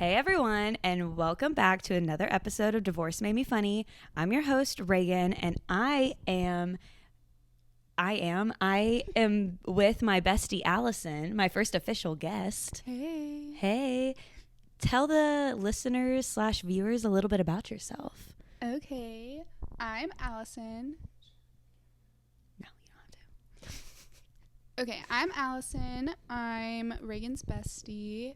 Hey everyone, and welcome back to another episode of Divorce Made Me Funny. I'm your host Rheagan, and I am with my bestie Allyson, my first official guest. Hey, tell the listeners / viewers a little bit about yourself. Okay, I'm Allyson. No, you don't have to. Okay, I'm Allyson. I'm Rheagan's bestie.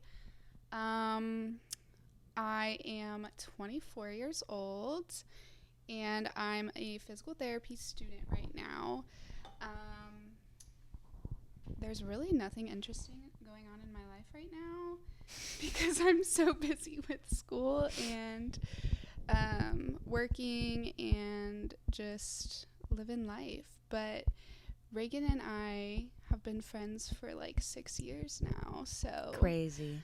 I am 24 years old, and I'm a physical therapy student right now. There's really nothing interesting going on in my life right now because I'm so busy with school and working and just living life. But Rheagan and I have been friends for like 6 years now. So Crazy.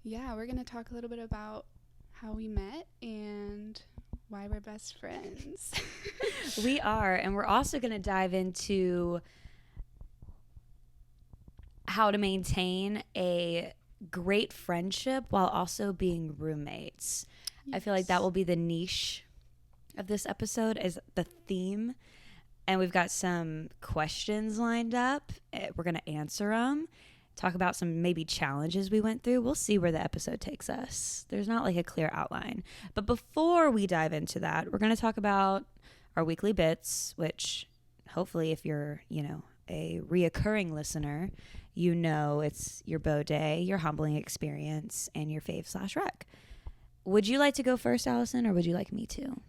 Yeah, we're going to talk a little bit about how we met and why we're best friends. We are, and we're also going to dive into how to maintain a great friendship while also being roommates. Yes. I feel like that will be the niche of this episode, is the theme. And we've got some questions lined up. We're going to answer them. Talk about some maybe challenges we went through. We'll see where the episode takes us. There's not like a clear outline. But before we dive into that, we're going to talk about our weekly bits, which hopefully if you're, a reoccurring listener, it's your Beau Day, your humbling experience, and your fave/rec. Would you like to go first, Allyson, or would you like me to?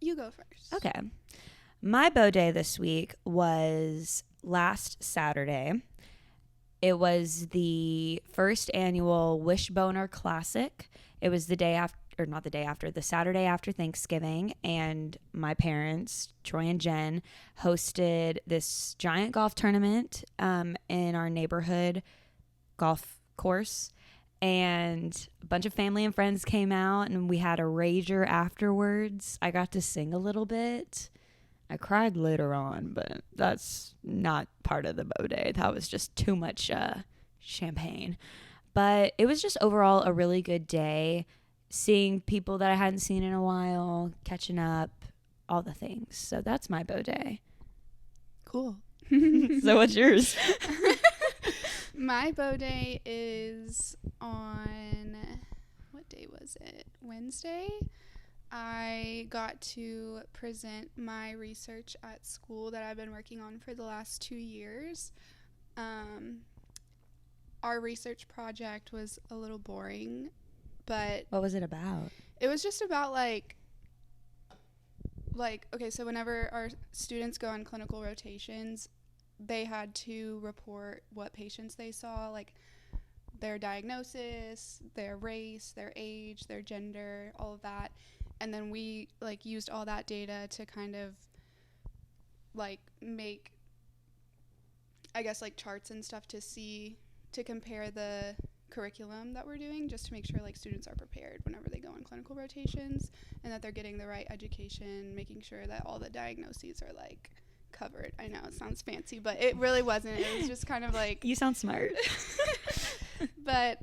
You go first. Okay. My Beau Day this week was last Saturday. It was the first annual Wishboner Classic. It was the Saturday after Thanksgiving, and my parents, Troy and Jen, hosted this giant golf tournament in our neighborhood golf course, and a bunch of family and friends came out, and we had a rager afterwards. I got to sing a little bit. I cried later on, but that's not part of the Beau Day. That was just too much champagne. But it was just overall a really good day, seeing people that I hadn't seen in a while, catching up, all the things. So that's my Beau Day. Cool. So what's yours? My Beau Day is on, what day was it? Wednesday? I got to present my research at school that I've been working on for the last 2 years. Our research project was a little boring, but... What was it about? It was just about, okay, so whenever our students go on clinical rotations, they had to report what patients they saw, like their diagnosis, their race, their age, their gender, all of that. And then we used all that data to kind of make, I guess, charts and stuff to compare the curriculum that we're doing, just to make sure students are prepared whenever they go on clinical rotations and that they're getting the right education, making sure that all the diagnoses are covered. I know it sounds fancy, but it really wasn't. It was just kind of You sound smart. But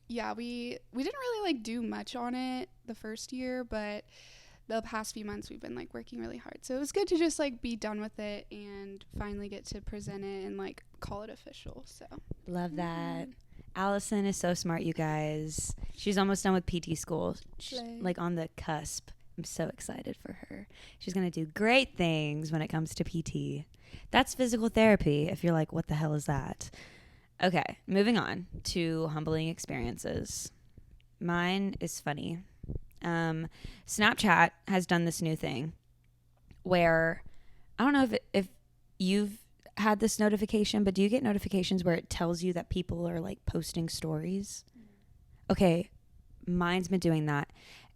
yeah, we didn't really do much on it the first year, but the past few months we've been working really hard. So it was good to just be done with it and finally get to present it and call it official. So love that. Allyson is so smart, you guys. She's almost done with PT school. She's on the cusp. I'm so excited for her. She's going to do great things when it comes to PT. That's physical therapy, if you're what the hell is that? Okay, moving on to humbling experiences. Mine is funny. Snapchat has done this new thing where, I don't know if you've had this notification, but do you get notifications where it tells you that people are posting stories? Okay, mine's been doing that.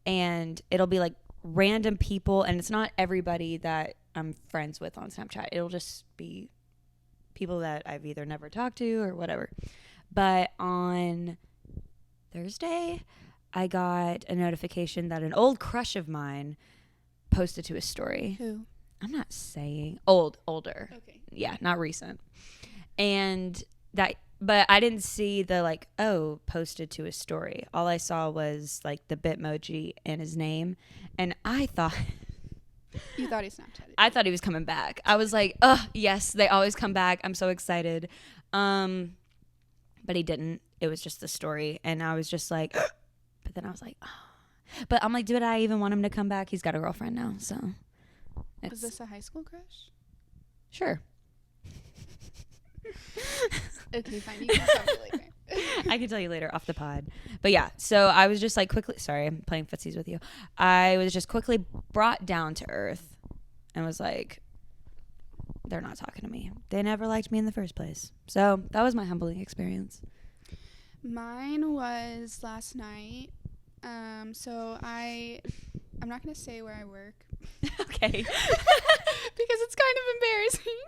And it'll be random people, and it's not everybody that I'm friends with on Snapchat. It'll just be people that I've either never talked to or whatever. But on Thursday, I got a notification that an old crush of mine posted to his story. Who? I'm not saying older. Okay. Yeah, not recent. And that But I didn't see the like, oh, posted to his story. All I saw was like the Bitmoji and his name. And I thought You thought he Snapchatted. I thought he was coming back. I was like, oh, yes, they always come back. I'm so excited. But he didn't. It was just the story. And I was just like, but then I was like, oh. But I'm like, did I even want him to come back? He's got a girlfriend now. So. Was this a high school crush? Sure. Okay, fine. You can tell me later. I can tell you later off the pod. But yeah, so I was just like quickly, sorry, I'm playing footsies with you. I was just quickly brought down to earth and was like, they're not talking to me. They never liked me in the first place. So that was my humbling experience. Mine was last night. So I'm not going to say where I work. Okay. Because it's kind of embarrassing.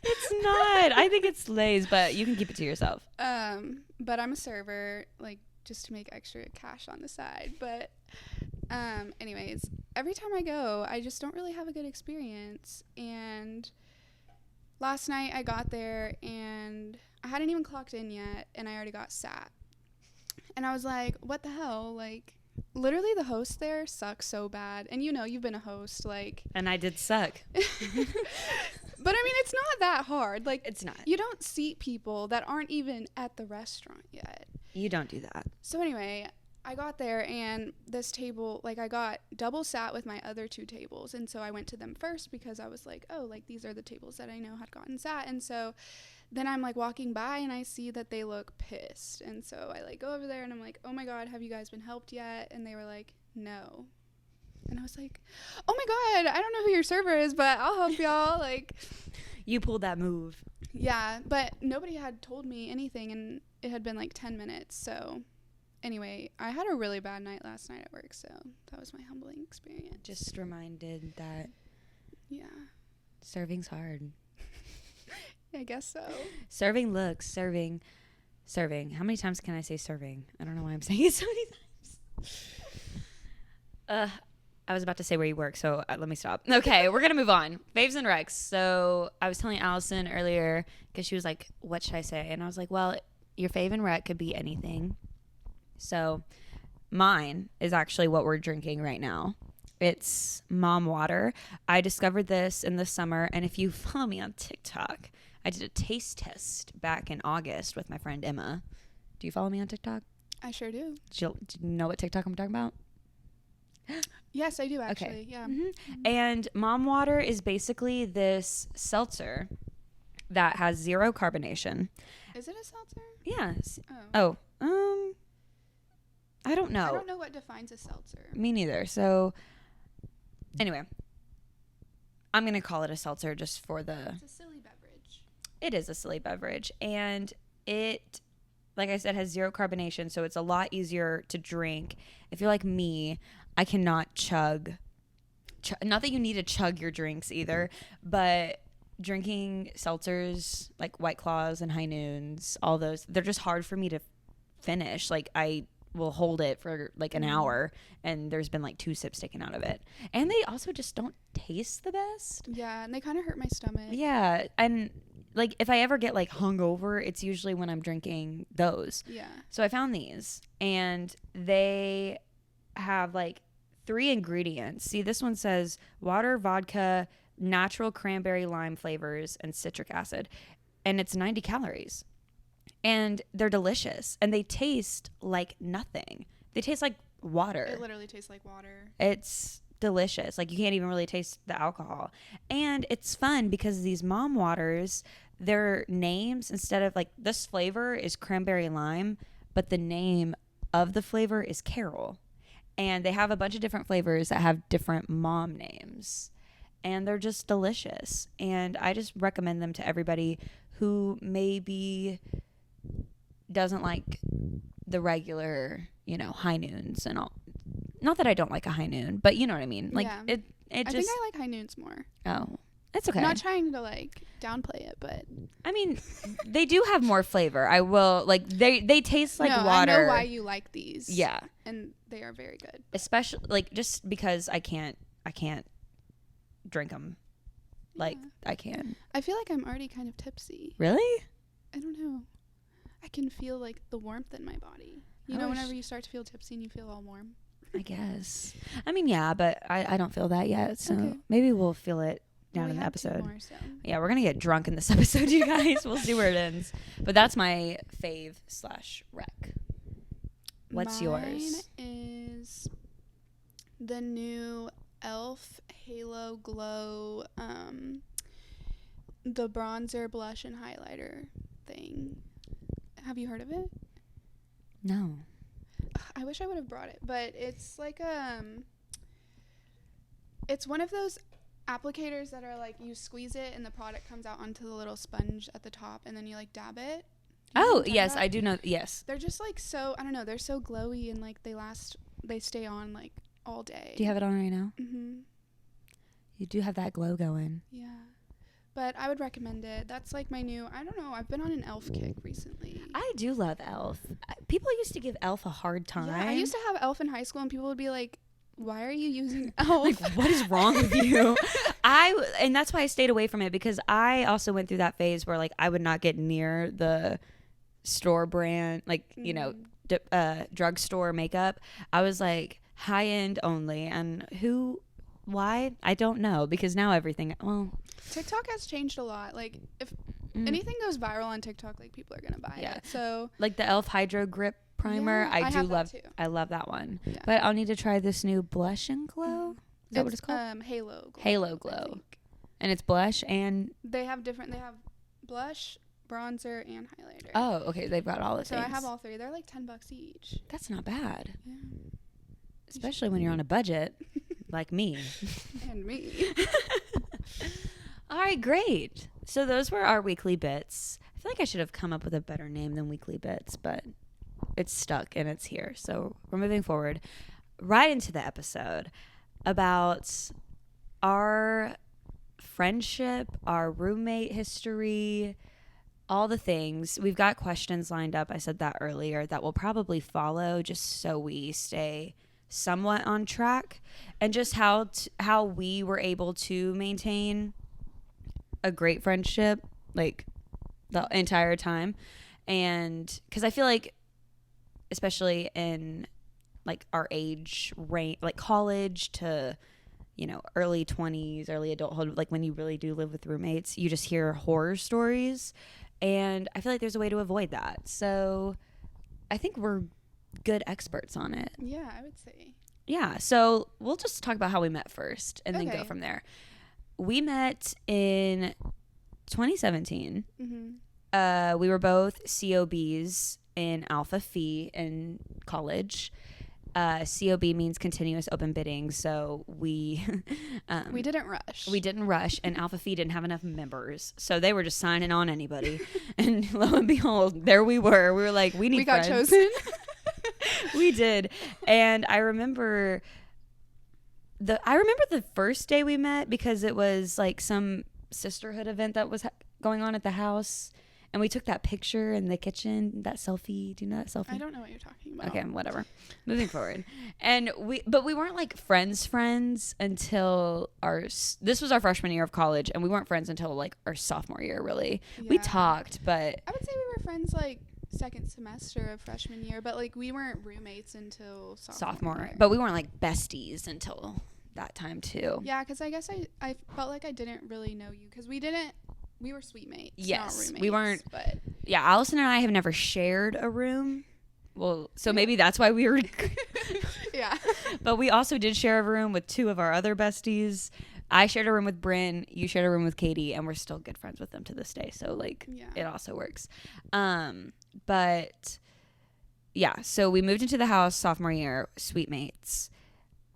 It's not. I think it's Lay's, but you can keep it to yourself. But I'm a server, like, just to make extra cash on the side. But anyways, every time I go, I just don't really have a good experience. And last night I got there and I hadn't even clocked in yet, and I already got sat. And I was like, what the hell? Like, literally the host there sucks so bad. And you know, you've been a host, like. And I did suck. But I mean, it's not that hard. Like, It's not. You don't seat people that aren't even at the restaurant yet. You don't do that. So anyway, I got there and this table, like, I got double sat with my other two tables. And so I went to them first because I was like, oh, like, these are the tables that I know had gotten sat. And so then I'm like walking by and I see that they look pissed. And so I like go over there and I'm like, oh my God, have you guys been helped yet? And they were like, no. And I was like, oh my God, I don't know who your server is, but I'll help y'all. Like, You pulled that move. yeah, but nobody had told me anything and it had been like 10 minutes. So anyway, I had a really bad night last night at work. So that was my humbling experience. Just reminded that Yeah, serving's hard. I guess so. Serving looks, serving. How many times can I say serving? I don't know why I'm saying it so many times. I was about to say where you work, so let me stop. Okay, we're going to move on. Faves and Recs. So I was telling Allyson earlier, because she was like, what should I say? And I was like, well, your fave and rec could be anything. So mine is actually what we're drinking right now. It's mom water. I discovered this in the summer, and if you follow me on TikTok, I did a taste test back in August with my friend Emma. Do you follow me on TikTok? I sure do. Do you know what TikTok I'm talking about? Yes, I do actually. Okay. Yeah. Mm-hmm. And mom water is basically this seltzer that has zero carbonation. Is it a seltzer? Yes. Oh. I don't know. I don't know what defines a seltzer. Me neither. So anyway, I'm going to call it a seltzer just for the... It's a silly beverage. It is a silly beverage. And it, like I said, has zero carbonation. So it's a lot easier to drink. If you're like me, I cannot chug. Not that you need to chug your drinks either, but drinking seltzers like White Claws and High Noons, all those, they're just hard for me to finish. Like, I will hold it for like an hour and there's been like 2 sips taken out of it. And they also just don't taste the best. Yeah, and they kind of hurt my stomach. Yeah. And like if I ever get like hungover, it's usually when I'm drinking those. Yeah. So I found these and they have like 3 ingredients. See, this one says water, vodka, natural cranberry lime flavors, and citric acid. And it's 90 calories. And they're delicious. And they taste like nothing. They taste like water. It literally tastes like water. It's delicious. Like you can't even really taste the alcohol. And it's fun because these mom waters, their names, instead of like this flavor is cranberry lime, but the name of the flavor is Carol. And they have a bunch of different flavors that have different mom names. And they're just delicious. And I just recommend them to everybody who maybe doesn't like the regular, High Noons and all. Not that I don't like a High Noon, but you know what I mean. Like Yeah. it I just. think I like High Noons more. Oh, it's okay. I'm not trying to like downplay it, but I mean, they do have more flavor. I will like they taste like no, water. I know why you like these. Yeah, and they are very good. especially like just because I can't drink them. Like Yeah. I can. I feel like I'm already kind of tipsy. Really? I don't know. I can feel like the warmth in my body. You know, whenever you start to feel tipsy and you feel all warm. I guess. I mean, yeah, but I don't feel that yet. So Okay. maybe we'll feel it down in the episode. Yeah, we're going to get drunk in this episode, you guys. We'll see where it ends. But that's my fave/rec. What's yours? Mine is the new e.l.f. Halo Glow, the bronzer, blush, and highlighter thing. Have you heard of it? No. I wish I would have brought it, but it's like it's one of those applicators that are like you squeeze it and the product comes out onto the little sponge at the top and then you like dab it. Oh, yes, I do know. Yes. They're just like so, I don't know, they're so glowy and like they stay on like all day. Do you have it on right now? Mhm. You do have that glow going. Yeah. But I would recommend it. That's like my new, I don't know, I've been on an e.l.f. kick recently. I do love e.l.f. People used to give e.l.f. a hard time. Yeah, I used to have e.l.f. in high school and people would be like, why are you using e.l.f.? Like, what is wrong with you? And that's why I stayed away from it, because I also went through that phase where like I would not get near the store brand, like, you know, drugstore makeup. I was like high end only. And why? I don't know, because now everything, well, TikTok has changed a lot. Like, if anything goes viral on TikTok, like, people are gonna buy it. So, like the e.l.f. Hydro Grip Primer, yeah, I do love. too. I love that one. Yeah. But I'll need to try this new Blush and Glow. Is that what it's called? Halo Glow. Halo Glow, and it's blush and. They have blush, bronzer, and highlighter. Oh, okay. They've got all the so things. I have all three. They're like $10 each. That's not bad. Yeah. Especially when you're on a budget, like me. And me. All right, great. So those were our weekly bits. I feel like I should have come up with a better name than weekly bits, but it's stuck and it's here. So we're moving forward right into the episode about our friendship, our roommate history, all the things. We've got questions lined up. I said that earlier that will probably follow just so we stay somewhat on track, and just how we were able to maintain a great friendship like the entire time. And because I feel like, especially in like our age range, like college to, you know, early 20s, early adulthood, like when you really do live with roommates, you just hear horror stories, and I feel like there's a way to avoid that. So I think we're good experts on it. Yeah, I would say. Yeah, so we'll just talk about how we met first and then go from there. We met in 2017. Mm-hmm. We were both COBs in Alpha Phi in college. COB means continuous open bidding, so we didn't rush. We didn't rush, and Alpha Phi didn't have enough members, so they were just signing on anybody. And lo and behold, there we were. We were like, we got chosen. We did. And I remember the first day we met, because it was like some sisterhood event that was going on at the house, and we took that picture in the kitchen, that selfie. Do you know that selfie? I don't know what you're talking about. Okay, whatever. Moving forward. And but we weren't like friends until this was our freshman year of college, and we weren't friends until like our sophomore year, really. Yeah. We talked, but I would say we were friends like second semester of freshman year, but like we weren't roommates until sophomore year. But we weren't like besties until that time too. Yeah, because I guess I felt like I didn't really know you, because we were suite mates. Yes, not roommates, we weren't. But yeah, Allyson and I have never shared a room. Well, so maybe that's why we were. Yeah. But we also did share a room with two of our other besties. I shared a room with Bryn. You shared a room with Katie, and we're still good friends with them to this day. So like, It also works. But yeah, so we moved into the house sophomore year, suite mates,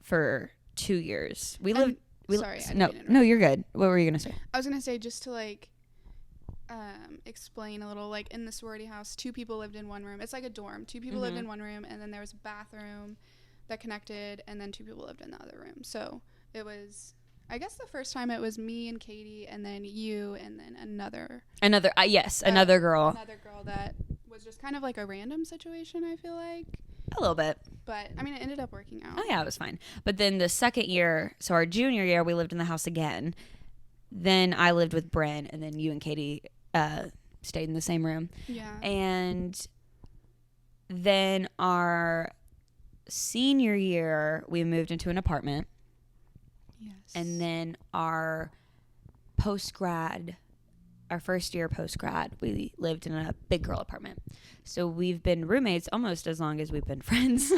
for 2 years. No, you're good. What were you gonna say? I was gonna say, just to like explain a little, like in the sorority house, 2 people lived in one room. It's like a dorm. 2 people lived in one room, and then there was a bathroom that connected, and then 2 people lived in the other room. So it was, I guess the first time it was me and Katie, and then you, and then another girl. Another girl that was just kind of like a random situation, I feel like. A little bit. But, I mean, it ended up working out. Oh, yeah, it was fine. But then the second year, so our junior year, we lived in the house again. Then I lived with Bryn, and then you and Katie stayed in the same room. Yeah. And then our senior year, we moved into an apartment. Yes. And then our first year post-grad, we lived in a big girl apartment. So we've been roommates almost as long as we've been friends.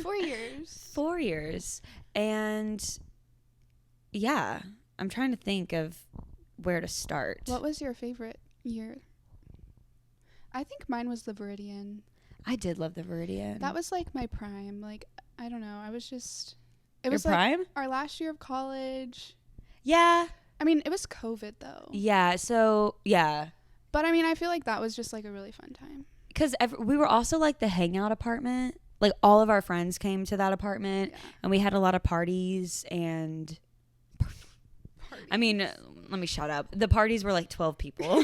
4 years. 4 years. And yeah, I'm trying to think of where to start. What was your favorite year? I think mine was the Rheagan. I did love the Rheagan. That was like my prime. Like, I don't know. I was just... It Your was prime? like our last year of college. Yeah. I mean, it was COVID though. Yeah. So, yeah. But I mean, I feel like that was just like a really fun time. Because we were also like the hangout apartment. Like all of our friends came to that apartment, and we had a lot of parties. And I mean, let me shout out. The parties were like 12 people.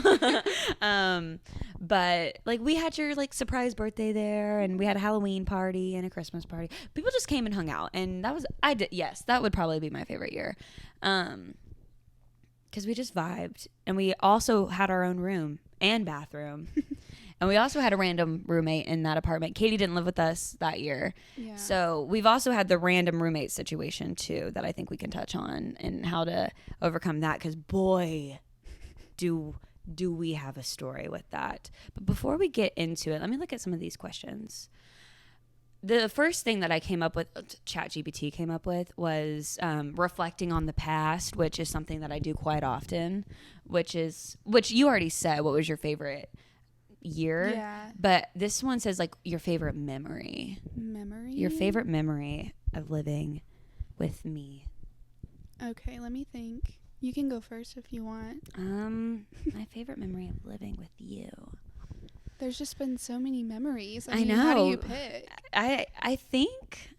But like we had your like surprise birthday there, and we had a Halloween party and a Christmas party. People just came and hung out, and that would probably be my favorite year. Because we just vibed, and we also had our own room and bathroom. And we also had a random roommate in that apartment. Katie didn't live with us that year. Yeah. So we've also had the random roommate situation too that I think we can touch on and how to overcome that, because boy, do we have a story with that. But before we get into it, let me look at some of these questions. The first thing that I came up with, ChatGPT came up with, was reflecting on the past, which is something that I do quite often, which you already said. What was your favorite year? Yeah. But this one says like your favorite memory. Your favorite memory of living with me. Okay, let me think. You can go first if you want. My favorite memory of living with you. There's just been so many memories. I know. How do you pick? I think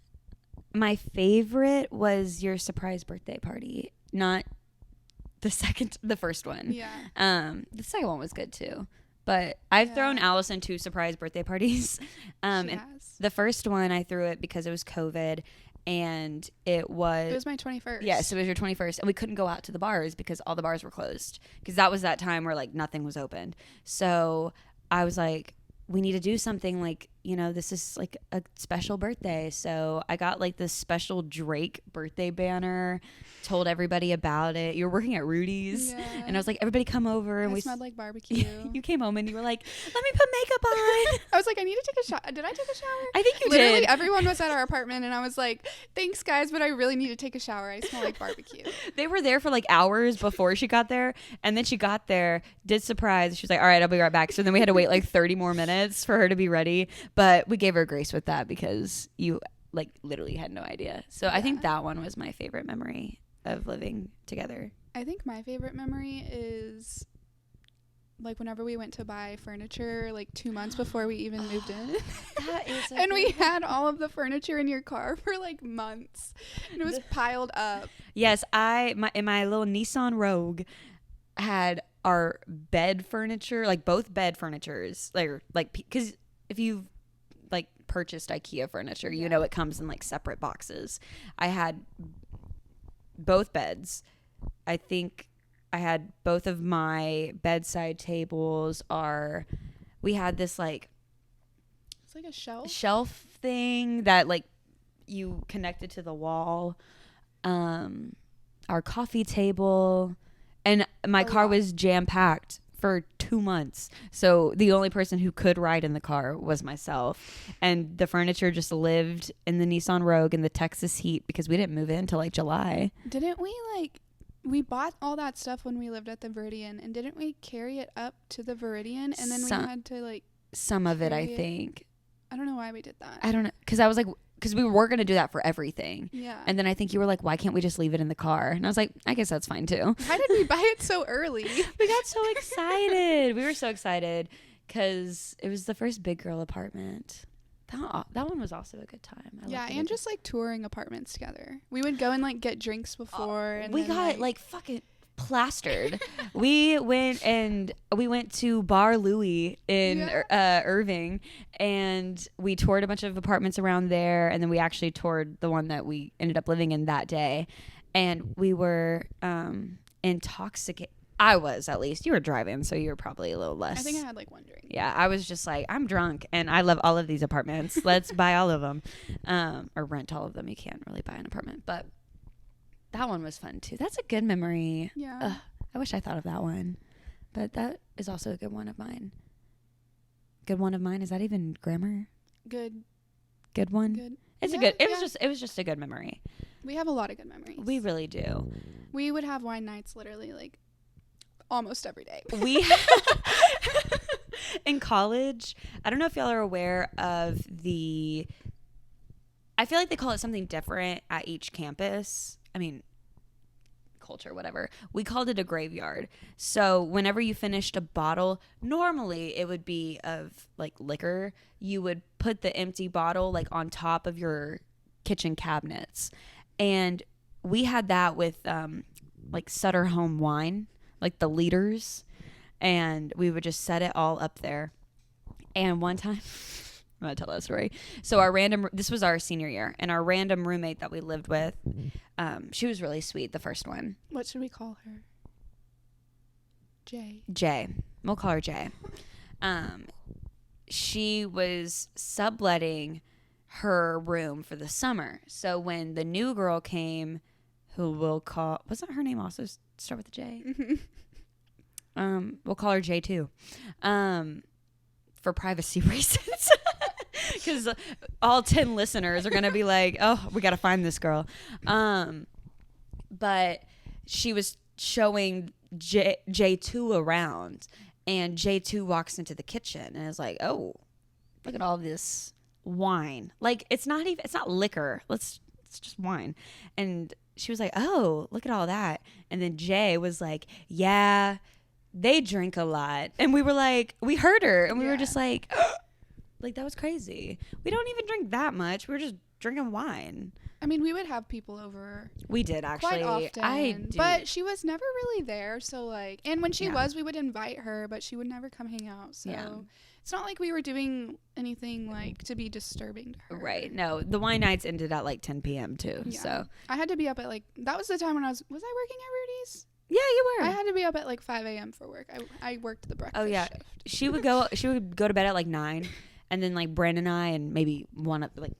my favorite was your surprise birthday party, not the first one. Yeah. The second one was good too. But I've thrown Allyson 2 surprise birthday parties. And the first one I threw it because it was COVID, and it was my 21st. Yes, it was your 21st, and we couldn't go out to the bars because all the bars were closed, because that was that time where like nothing was open. So I was like, we need to do something, like, you know, this is like a special birthday. So I got like this special Drake birthday banner, told everybody about it. You were working at Rudy's, and I was like, everybody come over. And we smelled like barbecue. You came home and you were like, let me put makeup on. I was like, I need to take a shower. Did I take a shower? I think you Literally, did. everyone was at our apartment, and I was like, thanks guys, but I really need to take a shower. I smell like barbecue. They were there for like hours before she got there, and then she got there, did surprise. She was like, all right, I'll be right back. So then we had to wait like 30 more minutes for her to be ready, but we gave her grace with that because you like literally had no idea. So I think that one was my favorite memory of living together. I think my favorite memory is like whenever we went to buy furniture like 2 months before we even moved in. That is and we had all of the furniture in your car for like months, and it was piled up. Yes, in my little Nissan Rogue had our bed furniture, like both bed furnitures, like because if you've like purchased IKEA furniture, you know it comes in like separate boxes. I had both beds. I think I had both of my bedside tables. We had this like, it's like a shelf thing that like you connected to the wall. Our coffee table, and my car was jam packed for 2 months. So the only person who could ride in the car was myself, and the furniture just lived in the Nissan Rogue in the Texas heat because we didn't move in till like July. Didn't we we bought all that stuff when we lived at the Rheagan, and didn't we carry it up to the Rheagan, and then we had to like some of it, I think. I don't know why we did that. I don't know, because we were going to do that for everything. Yeah. And then I think you were like, why can't we just leave it in the car? And I was like, I guess that's fine too. How did we buy it so early? We got so excited. We were so excited because it was the first big girl apartment. That one was also a good time. And just like touring apartments together. We would go and like get drinks before. And we got like fucking plastered. we went to Bar Louie in Irving, and we toured a bunch of apartments around there, and then we actually toured the one that we ended up living in that day, and we were intoxicated. I was, at least. You were driving, so you were probably a little less. I think I had like one drink. Yeah, I was just like, I'm drunk and I love all of these apartments. Let's buy all of them. Or rent all of them. You can't really buy an apartment. But that one was fun too. That's a good memory. Yeah. I wish I thought of that one. But that is also a good one of mine. Good one of mine. Is that even grammar? Good one? Good. It's Yeah, a good, yeah. it was just a good memory. We have a lot of good memories. We really do. We would have wine nights literally like almost every day. We in college, I don't know if y'all are aware of I feel like they call it something different at each campus. I mean, culture, whatever. We called it a graveyard. So whenever you finished a bottle, normally it would be of like liquor. You would put the empty bottle like on top of your kitchen cabinets. And we had that with like Sutter Home wine, like the liters. And we would just set it all up there. And one time, I'm going to tell that story. So this was our senior year, and our random roommate that we lived with, she was really sweet, the first one. What should we call her? Jay. Jay. We'll call her Jay. She was subletting her room for the summer. So when the new girl came, who we'll call, wasn't her name also start with a J? We'll call her J too. For privacy reasons. Because all 10 listeners are going to be like, oh, we got to find this girl. But she was showing J2 around, and J2 walks into the kitchen and is like, oh, look at all this wine. Like, it's not liquor. It's just wine. And she was like, oh, look at all that. And then Jay was like, yeah, they drink a lot. And we were like, we heard her, and we were just like, like, that was crazy. We don't even drink that much. We were just drinking wine. I mean, we would have people over. We did, actually. Quite often. But she was never really there. So, like, and when she was, we would invite her, but she would never come hang out. So, it's not like we were doing anything, like, to be disturbing to her. Right. No, the wine nights ended at, like, 10 p.m., too. Yeah. So, I had to be up at, like, that was the time when was I working at Rudy's? yeah, you were. I had to be up at, like, 5 a.m. for work. I worked the breakfast shift. She would go to bed at, like, 9. And then, like, Brandon and I and maybe one of, like,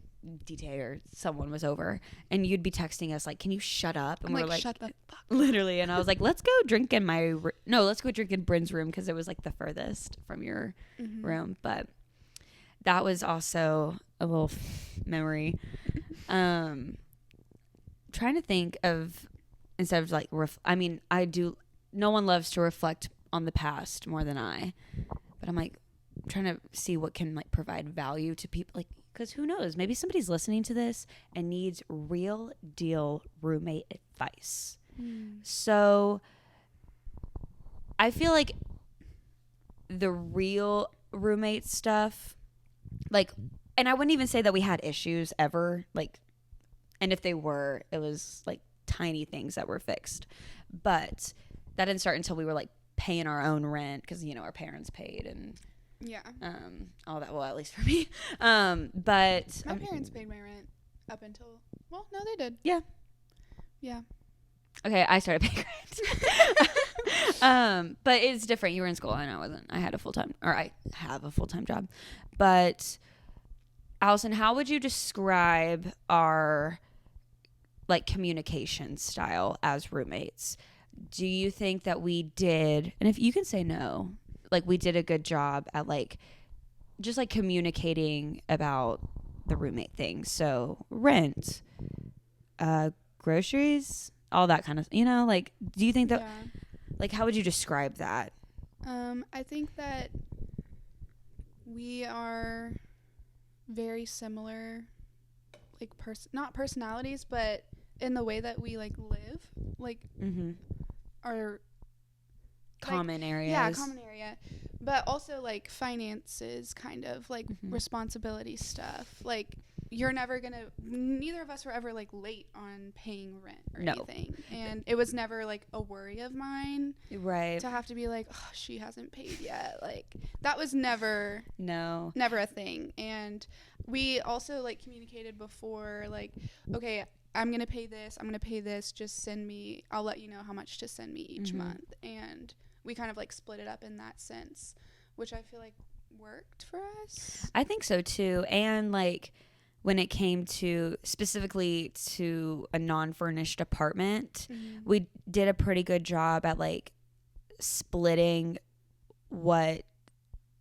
DT or someone was over, and you'd be texting us like, can you shut up? And we're like, shut the fuck up. Literally. And I was like, let's go drink in let's go drink in Bryn's room, because it was like the furthest from your room. But that was also a little memory. Trying to think of, instead of like no one loves to reflect on the past more than I, but I'm like trying to see what can like provide value to people, like, because who knows, maybe somebody's listening to this and needs real deal roommate advice. So I feel like the real roommate stuff, like, and I wouldn't even say that we had issues ever, like, and if they were, it was like tiny things that were fixed, but that didn't start until we were like paying our own rent, because our parents paid and all that. Well, at least for me. But my parents paid my rent up until, well, no, they did. Yeah. Okay, I started paying rent. But it's different. You were in school and I wasn't. I have a full-time job. But Allyson, how would you describe our like communication style as roommates? Do you think that we did, and if you can say no, like we did a good job at like just like communicating about the roommate thing? So rent, groceries, all that kind of, like, do you think that, like, how would you describe that? I think that we are very similar, like not personalities, but in the way that we like live, like our common areas. Yeah, common area. But also like finances, kind of like responsibility stuff. Like neither of us were ever like late on paying rent or anything. And it was never like a worry of mine. Right. To have to be like, oh, she hasn't paid yet. Like that was never a thing. And we also like communicated before, like, okay, I'm going to pay this. Just send me, I'll let you know how much to send me each month. And we kind of like split it up in that sense, which I feel like worked for us. I think so too. And like when it came to specifically to a non-furnished apartment, we did a pretty good job at like splitting what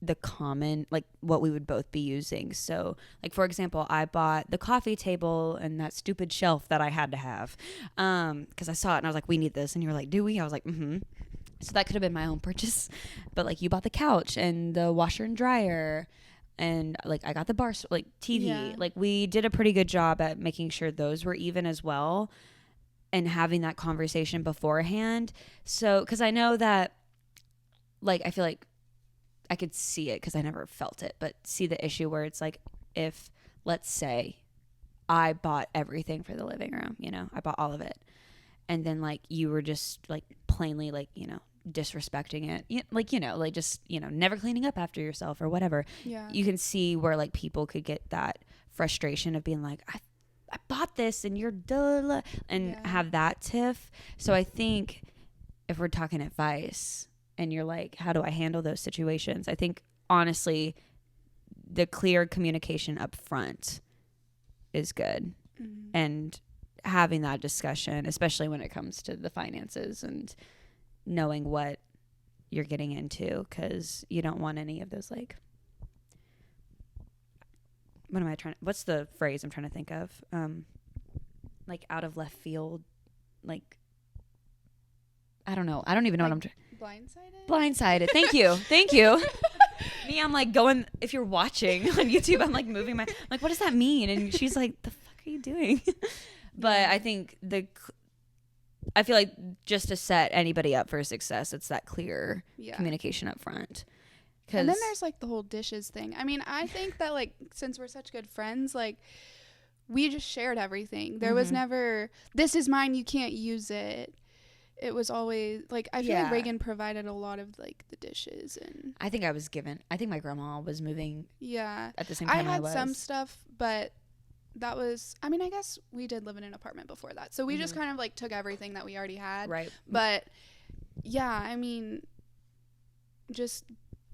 the common, like what we would both be using. So like, for example, I bought the coffee table and that stupid shelf that I had to have because I saw it and I was like, we need this. And you were like, do we? I was like, So that could have been my own purchase. But like you bought the couch and the washer and dryer and like I got the bar, like TV. Yeah. Like we did a pretty good job at making sure those were even as well and having that conversation beforehand. So, because I know that, like, I feel like I could see it because I never felt it, but see the issue where it's like, if, let's say, I bought everything for the living room, you know, I bought all of it. And then, like, you were just, like, plainly, like, you know, disrespecting it. Like, you know, like, just, you know, never cleaning up after yourself or whatever. Yeah. You can see where, like, people could get that frustration of being like, I bought this and you're duh, and have that tiff. So I think if we're talking advice and you're like, how do I handle those situations? I think honestly, the clear communication up front is good. And having that discussion, especially when it comes to the finances and knowing what you're getting into, because you don't want any of those, like, what's the phrase I'm trying to think of? Like out of left field, like, I don't know. I don't even know like what I'm blindsided. Thank you. Me, I'm like going, if you're watching on YouTube, I'm like moving I'm like, what does that mean? And she's like, the fuck are you doing? But I think I feel like just to set anybody up for success, it's that clear communication up front. And then there's like the whole dishes thing. I mean, I think that like since we're such good friends, like we just shared everything. There was never, this is mine, you can't use it. It was always like, I feel like Rheagan provided a lot of like the dishes, and I think my grandma was moving at the same I time had some stuff, but that was, I mean, I guess we did live in an apartment before that, so we just kind of like took everything that we already had, right? But yeah, I mean, just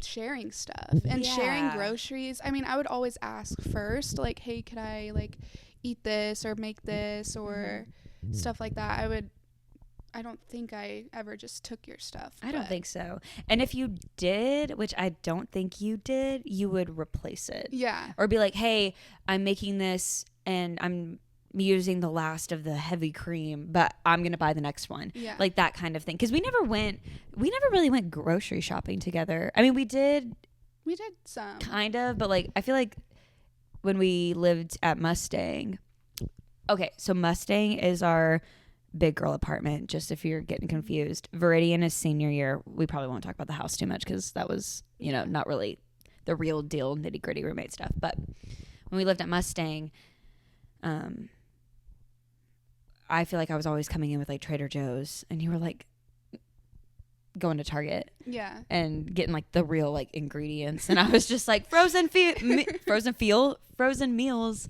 sharing stuff and sharing groceries. I mean, I would always ask first, like, hey, could I like eat this or make this or stuff like that. I don't think I ever just took your stuff. I don't think so. And if you did, which I don't think you did, you would replace it. Yeah. Or be like, hey, I'm making this and I'm using the last of the heavy cream, but I'm going to buy the next one. Yeah. Like that kind of thing. Because we never really went grocery shopping together. I mean, we did some. Kind of, but like, I feel like when we lived at Mustang. Okay, so Mustang is our big girl apartment, just if you're getting confused. Viridian is senior year. We probably won't talk about the house too much because that was, you know, not really the real deal nitty gritty roommate stuff. But when we lived at Mustang, I feel like I was always coming in with like Trader Joe's, and you were like going to Target, and getting like the real like ingredients, and I was just like frozen meals.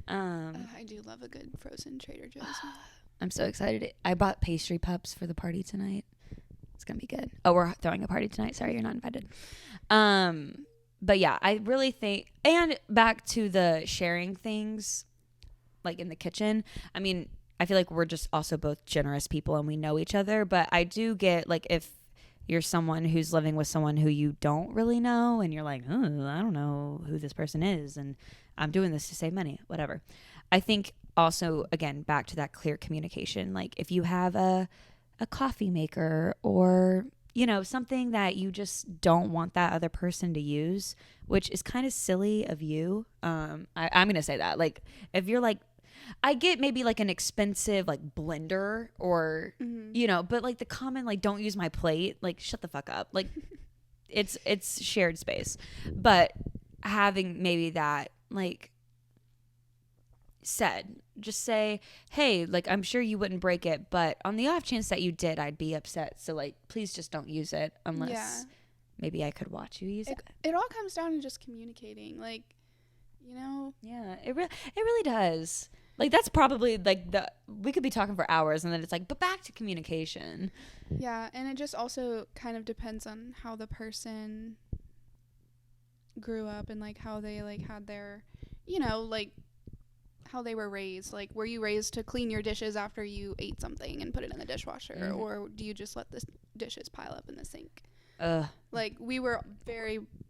I do love a good frozen Trader Joe's meal. I'm so excited. I bought pastry pups for the party tonight. It's going to be good. Oh, we're throwing a party tonight. Sorry, you're not invited. But yeah, I really think, and back to the sharing things, like in the kitchen. I mean, I feel like we're just also both generous people and we know each other. But I do get, like, if you're someone who's living with someone who you don't really know and you're like, oh, I don't know who this person is and I'm doing this to save money, whatever. I think also, again, back to that clear communication, like if you have a coffee maker or, you know, something that you just don't want that other person to use, which is kind of silly of you. I'm going to say that. Like, if you're like, I get maybe like an expensive like blender or, you know, but like the common, like, don't use my plate, like, shut the fuck up. Like, it's shared space. But having maybe that, like, said. Just say, hey, like, I'm sure you wouldn't break it, but on the off chance that you did, I'd be upset. So, like, please just don't use it unless maybe I could watch you use it. It all comes down to just communicating. Like, Yeah, it really does. Like, that's probably, like, we could be talking for hours, and then it's like, but back to communication. Yeah, and it just also kind of depends on how the person grew up and, like, how they, like, had their, like, how they were raised. Like, were you raised to clean your dishes after you ate something and put it in the dishwasher? Or do you just let the dishes pile up in the sink? Like, we were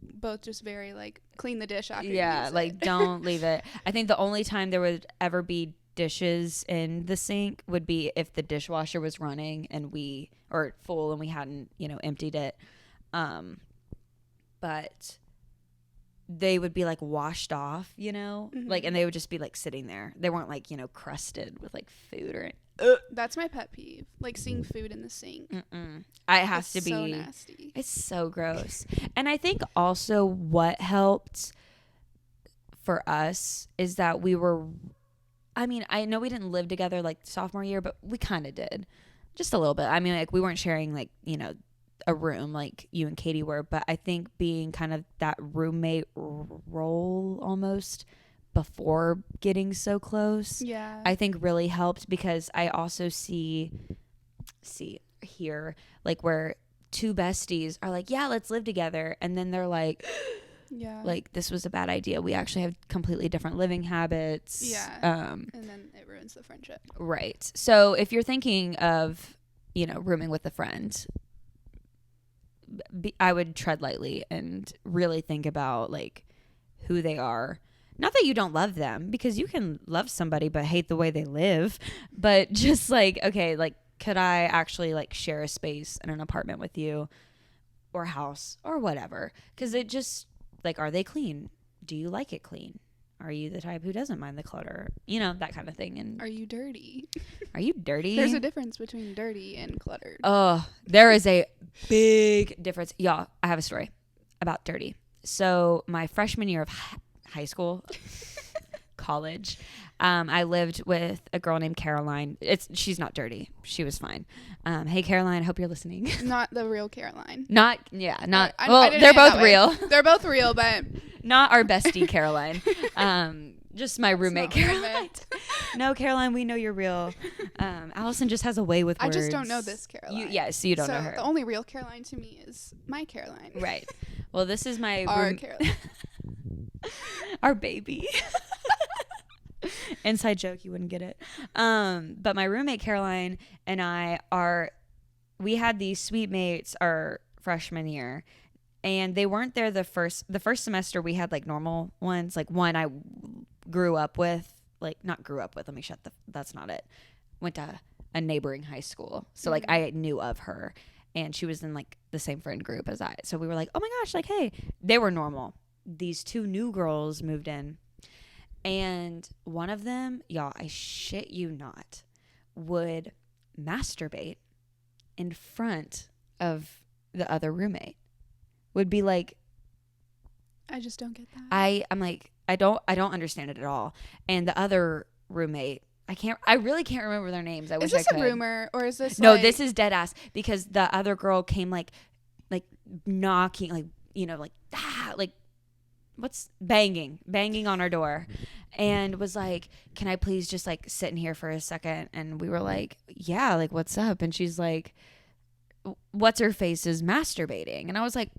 both just very, like, clean the dish after you use like, it. don't leave it. I think the only time there would ever be dishes in the sink would be if the dishwasher was running or full and we hadn't, emptied it. But they would be, like, washed off, like, and they would just be, like, sitting there. They weren't, like, crusted with, like, food or That's my pet peeve, like, seeing food in the sink. It has to be so nasty. It's so gross. And I think also what helped for us is that I know we didn't live together like sophomore year, but we kind of did just a little bit. I mean, like, we weren't sharing, like, a room like you and Katie were, but I think being kind of that roommate role almost before getting so close, I think really helped, because I also see here, like, where two besties are like, yeah, let's live together, and then they're like, like, this was a bad idea. We actually have completely different living habits. And then it ruins the friendship. Right. So if you're thinking of, rooming with a friend, I would tread lightly and really think about, like, who they are. Not that you don't love them, because you can love somebody but hate the way they live, but just, like, okay, like, could I actually, like, share a space in an apartment with you or house or whatever? Because it just, like, are they clean? Do you like it clean? Are you the type who doesn't mind the clutter? That kind of thing. And are you dirty? Are you dirty? There's a difference between dirty and cluttered. Oh, there is a big difference. Y'all, I have a story about dirty. So my freshman year of high school, college, I lived with a girl named Caroline. She's not dirty. She was fine. Hey, Caroline, I hope you're listening. Not the real Caroline. Not. I They're both real. They're both real, but not our bestie Caroline. Just my roommate Caroline. No, Caroline, we know you're real. Allyson just has a way with words. I just don't know this Caroline. So you don't know her. The only real Caroline to me is my Caroline. Right. Well, this is my our Caroline. Our baby. Inside joke, you wouldn't get it. But my roommate Caroline and we had these suite mates our freshman year, and they weren't there the first semester. We had, like, normal ones, like one I grew up with, like, not grew up with. Let me that's not it. Went to a neighboring high school, so like I knew of her, and she was in, like, the same friend group as I. So we were like, oh my gosh, like, hey, they were normal. These two new girls moved in. And one of them, y'all, I shit you not, would masturbate in front of the other roommate. Would be like, I just don't get that. I'm like, I don't understand it at all. And the other roommate, I really can't remember their names. I wish I could. Is this a rumor, or is this No, this is dead ass, because the other girl came like knocking, like, like, what's banging on our door, and was like, can I please just, like, sit in here for a second? And we were like, yeah, like, what's up? And she's like, what's her face is masturbating. And I was like,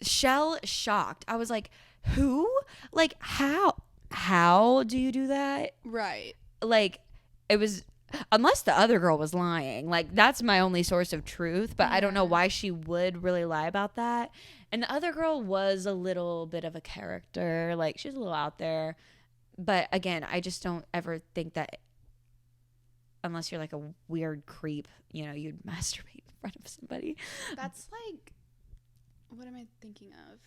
shell shocked. I was like, who? Like, how do you do that? Right. Like, it was, unless the other girl was lying. Like, that's my only source of truth, but I don't know why she would really lie about that. And the other girl was a little bit of a character. Like, she was a little out there. But again, I just don't ever think that, unless you're, like, a weird creep, you'd masturbate in front of somebody. That's like, what am I thinking of?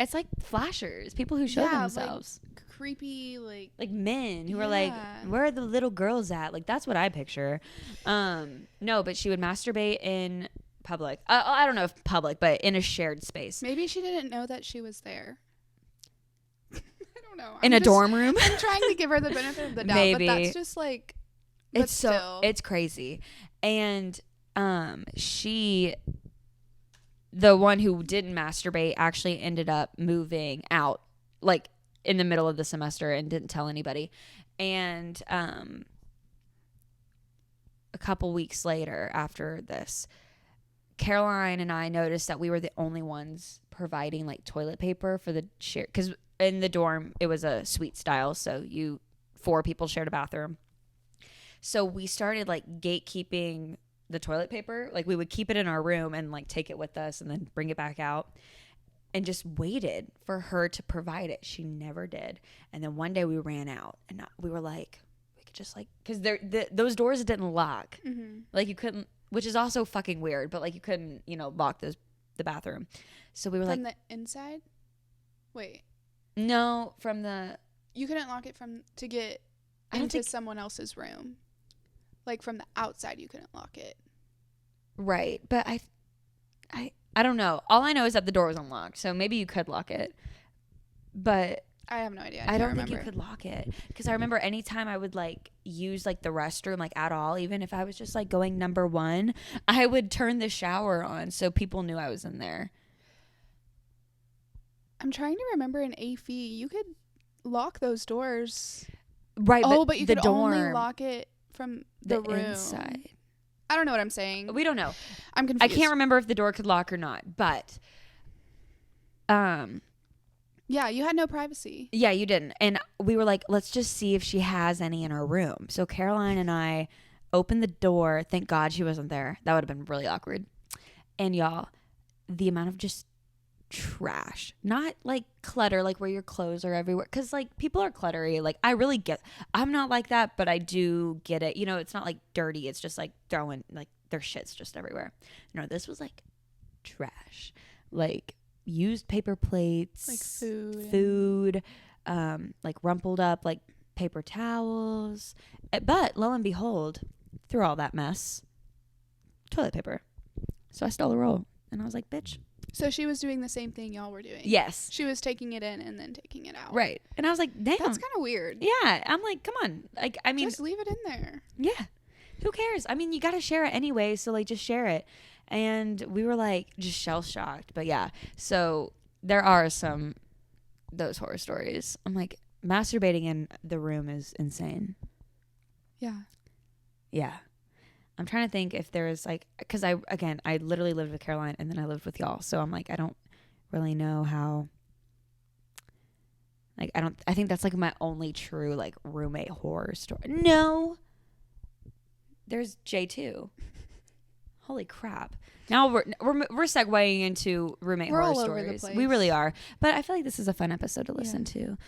It's like flashers, people who show themselves. Like creepy, like men who are like, where are the little girls at? Like, that's what I picture. No, but she would masturbate in public. I don't know if public, but in a shared space. Maybe she didn't know that she was there. I don't know. In a dorm room? I'm trying to give her the benefit of the doubt, Maybe. but that's just like, It's crazy. And she, the one who didn't masturbate, actually ended up moving out like in the middle of the semester and didn't tell anybody. And a couple weeks later after this, Caroline and I noticed that we were the only ones providing like toilet paper for the share, because in the dorm it was a suite style, so 4 people shared a bathroom. So we started like gatekeeping the toilet paper. Like we would keep it in our room and like take it with us and then bring it back out, and just waited for her to provide it. She never did. And then one day we ran out, and we were like, we could just like, because those doors didn't lock. Mm-hmm. Like you couldn't, which is also fucking weird, but like you couldn't, lock the bathroom. So we were from like, the inside? Wait. no, from the, You couldn't lock it to get into someone else's room. Like from the outside you couldn't lock it. Right. But I don't know. All I know is that the door was unlocked, so maybe you could lock it. But I have no idea. I don't think you could lock it, because I remember anytime I would like use like the restroom like at all, even if I was just like going number 1, I would turn the shower on so people knew I was in there. I'm trying to remember in AFE, you could lock those doors. Right. But you could only lock it from the room. Inside. I don't know what I'm saying. We don't know. I'm confused. I can't remember if the door could lock or not, but yeah, you had no privacy. Yeah, you didn't. And we were like, let's just see if she has any in her room. So Caroline and I opened the door. Thank God she wasn't there. That would have been really awkward. And y'all, the amount of just trash, not like clutter, like where your clothes are everywhere, because like people are cluttery. Like I'm not like that, but I do get it. It's not like dirty, it's just like throwing like their shit's just everywhere. No, this was like trash, like used paper plates, like food, like rumpled up like paper towels. But lo and behold, through all that mess, toilet paper. So I stole a roll, and I was like, bitch. So she was doing the same thing y'all were doing. Yes. She was taking it in and then taking it out. Right. And I was like, damn. That's kind of weird. Yeah. I'm like, come on. Like, I mean. Just leave it in there. Yeah. Who cares? I mean, you got to share it anyway. So, like, just share it. And we were, like, just shell-shocked. But, yeah. So, there are those horror stories. I'm like, masturbating in the room is insane. Yeah. Yeah. I'm trying to think if there is like, because I literally lived with Caroline and then I lived with y'all. So I'm like, I don't really know how, like, I think that's like my only true like roommate horror story. No, there's J2. Holy crap. Now we're segueing into roommate horror all stories. over the place. We really are. But I feel like this is a fun episode to listen to.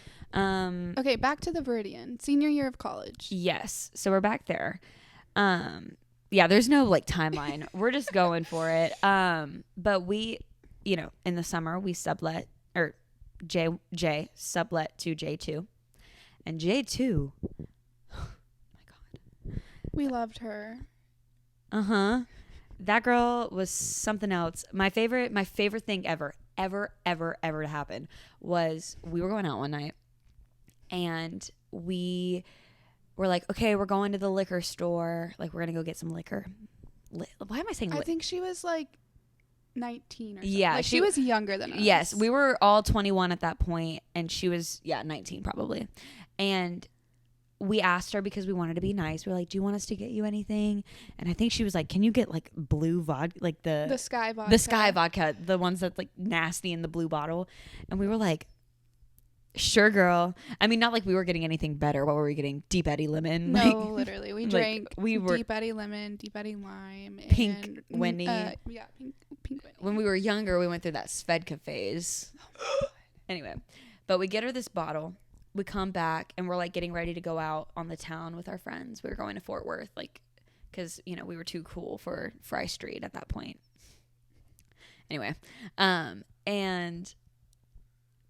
Okay, back to the Rheagan, senior year of college. Yes. So we're back there. Yeah, there's no like timeline. We're just going for it. But we, in the summer we sublet, or J sublet to J2. And J2, oh my God. We loved her. Uh-huh. That girl was something else. My favorite thing ever to happen was we were going out one night, and we were like, okay, we're going to the liquor store. Like, we're going to go get some liquor. Why am I saying liquor? I think she was like 19 or something. Yeah. Like, she was younger than us. Yes. We were all 21 at that point, and she was, 19 probably. And we asked her because we wanted to be nice. We were like, do you want us to get you anything? And I think she was like, can you get like blue vodka? Like the Sky vodka. The Sky vodka. The ones that's like nasty in the blue bottle. And we were like, sure, girl. I mean, not like we were getting anything better. What were we getting? Deep Eddy lemon? No, Literally. We drank we were Deep Eddy lemon, Deep Eddy lime, Pink and Wendy. Pink Wendy. When we were younger, we went through that Svedka phase. Anyway, but we get her this bottle. We come back, and we're like getting ready to go out on the town with our friends. We were going to Fort Worth, like, because, we were too cool for Fry Street at that point. Anyway, and